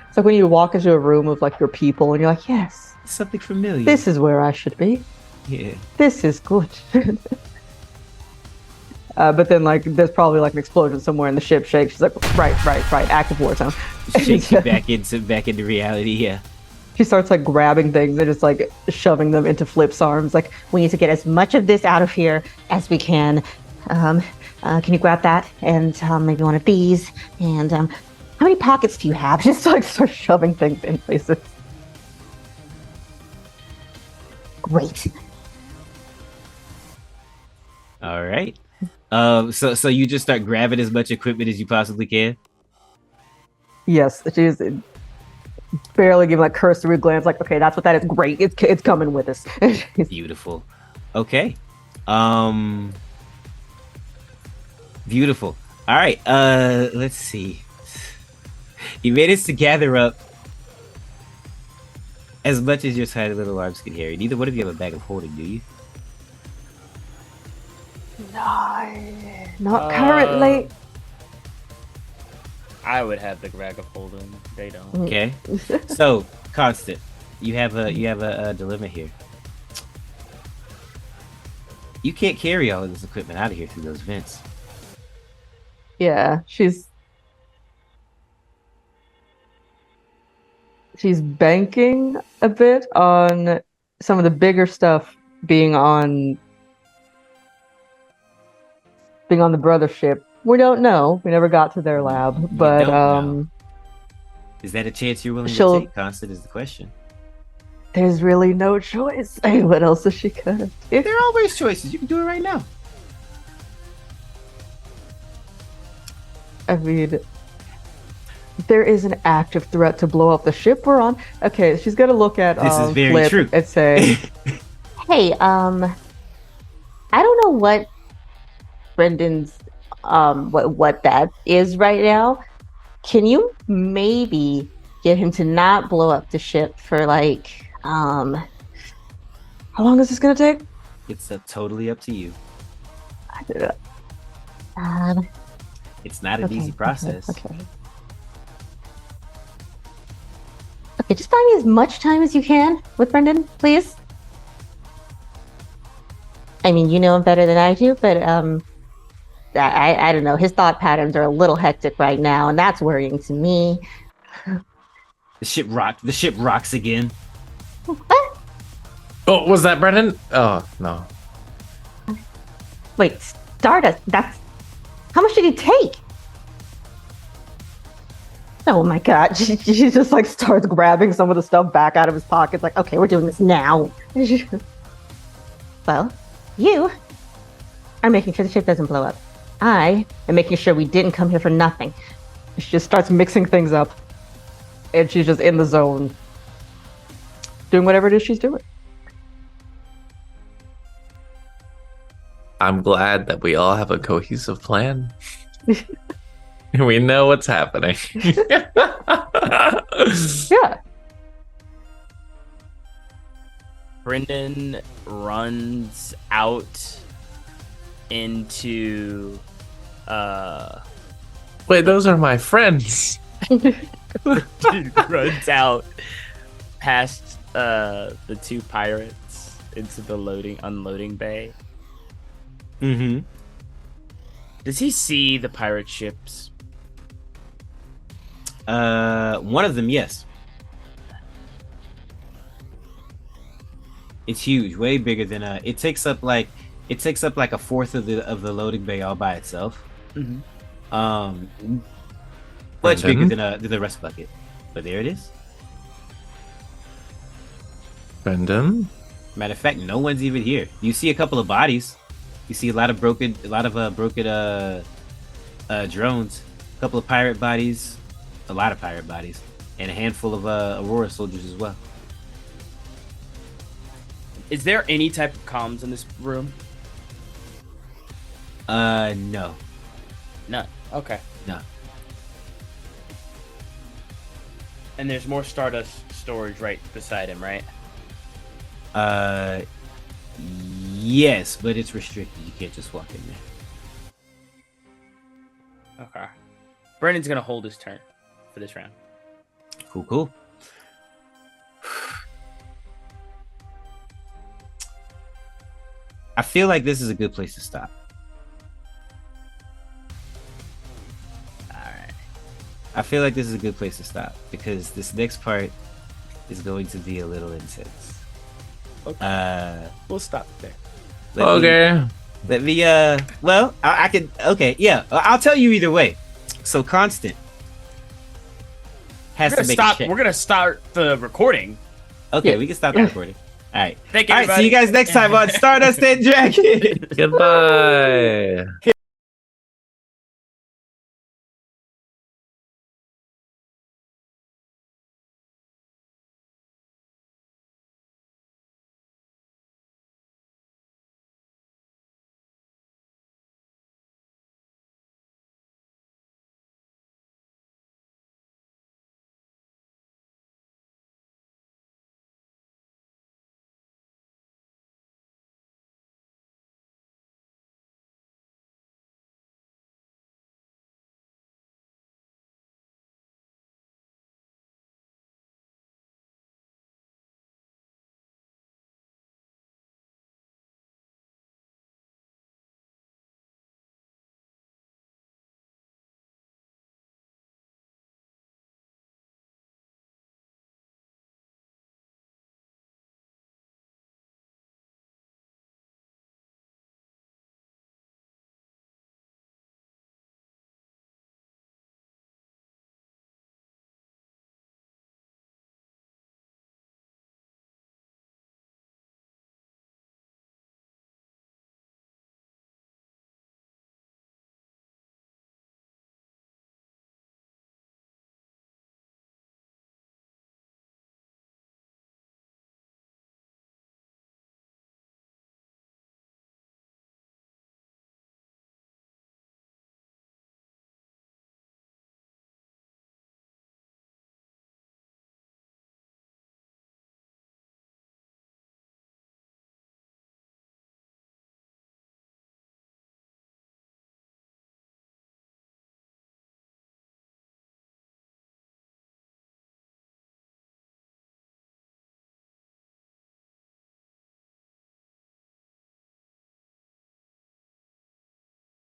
It's like when you walk into a room of like your people and you're like, yes, Something familiar. this is where I should be. Yeah. This is good. But then like there's probably like an explosion somewhere in the ship shakes. She's like, right, active war zone. Shakes you back into reality, yeah. She starts like grabbing things and just like shoving them into Flip's arms. Like, We need to get as much of this out of here as we can. Can you grab that? And maybe one of these. And how many pockets do you have? just like starts shoving things in places. Great. All right. So you just start grabbing as much equipment as you possibly can. Yes, she's barely giving like cursory glance. Like, okay, that's what that is. Great, it's coming with us. Beautiful. Okay. Beautiful. All right. Let's see. You managed to gather up as much as your tiny little arms can carry. Neither one of you have a bag of holding, do you? Not currently. I would have the bag of holding. They don't. Okay. So, Constant, you have a dilemma here. You can't carry all of this equipment out of here through those vents. Yeah, she's banking a bit on some of the bigger stuff being on the brothership. We don't know. We never got to their lab, but don't know. Is that a chance you're willing to take, Constant, is the question. There's really no choice. Hey, what else is she gonna do? There are always choices. You can do it right now. I mean, there is an active threat to blow up the ship we're on. Okay, she's gonna look at this is very Flip true. and say, Hey, I don't know what Brendan's what that is right now. Can you maybe get him to not blow up the ship for like how long is this gonna take? It's totally up to you. It's not an easy process. Okay, just buy me as much time as you can with Brenden, please. I mean, you know him better than I do, but I don't know. His thought patterns are a little hectic right now, and that's worrying to me. The ship rocks again. What? Oh, was that Brenden? Oh, no. Wait, Stardust, that's... How much did he take? Oh my god, she just like starts grabbing some of the stuff back out of his pockets, like, okay, we're doing this now. Well, you are making sure the ship doesn't blow up. I am making sure we didn't come here for nothing. she just starts mixing things up, and she's just in the zone, doing whatever it is she's doing. I'm glad that we all have a cohesive plan. We know what's happening. Yeah. Brenden runs out into Wait, those are my friends. runs out past the two pirates into the unloading bay. Mm-hmm. Does he see the pirate ships? One of them, yes. It's huge, way bigger than it takes up like a fourth of the loading bay all by itself. Mm-hmm. Much bigger than the rest bucket. But there it is. Brenden? Matter of fact, no one's even here. You see a couple of bodies. You see a lot of broken drones, a couple of pirate bodies, a lot of pirate bodies, and a handful of Aurora soldiers as well. Is there any type of comms in this room? No. None. Okay. No. And there's more Stardust storage right beside him, right? Yes, but it's restricted. You can't just walk in there. Okay. Brendan's gonna hold his turn for this round. Cool. I feel like this is a good place to stop. Alright. I feel like this is a good place to stop because this next part is going to be a little intense. Okay. We'll stop there. Let me well, I could, okay, yeah, I'll tell you either way. So Constant has to make a check. We're gonna start the recording. Okay, we can stop the recording. All right. Thank you, All right, see you guys next time on Stardust and Dragon. Goodbye.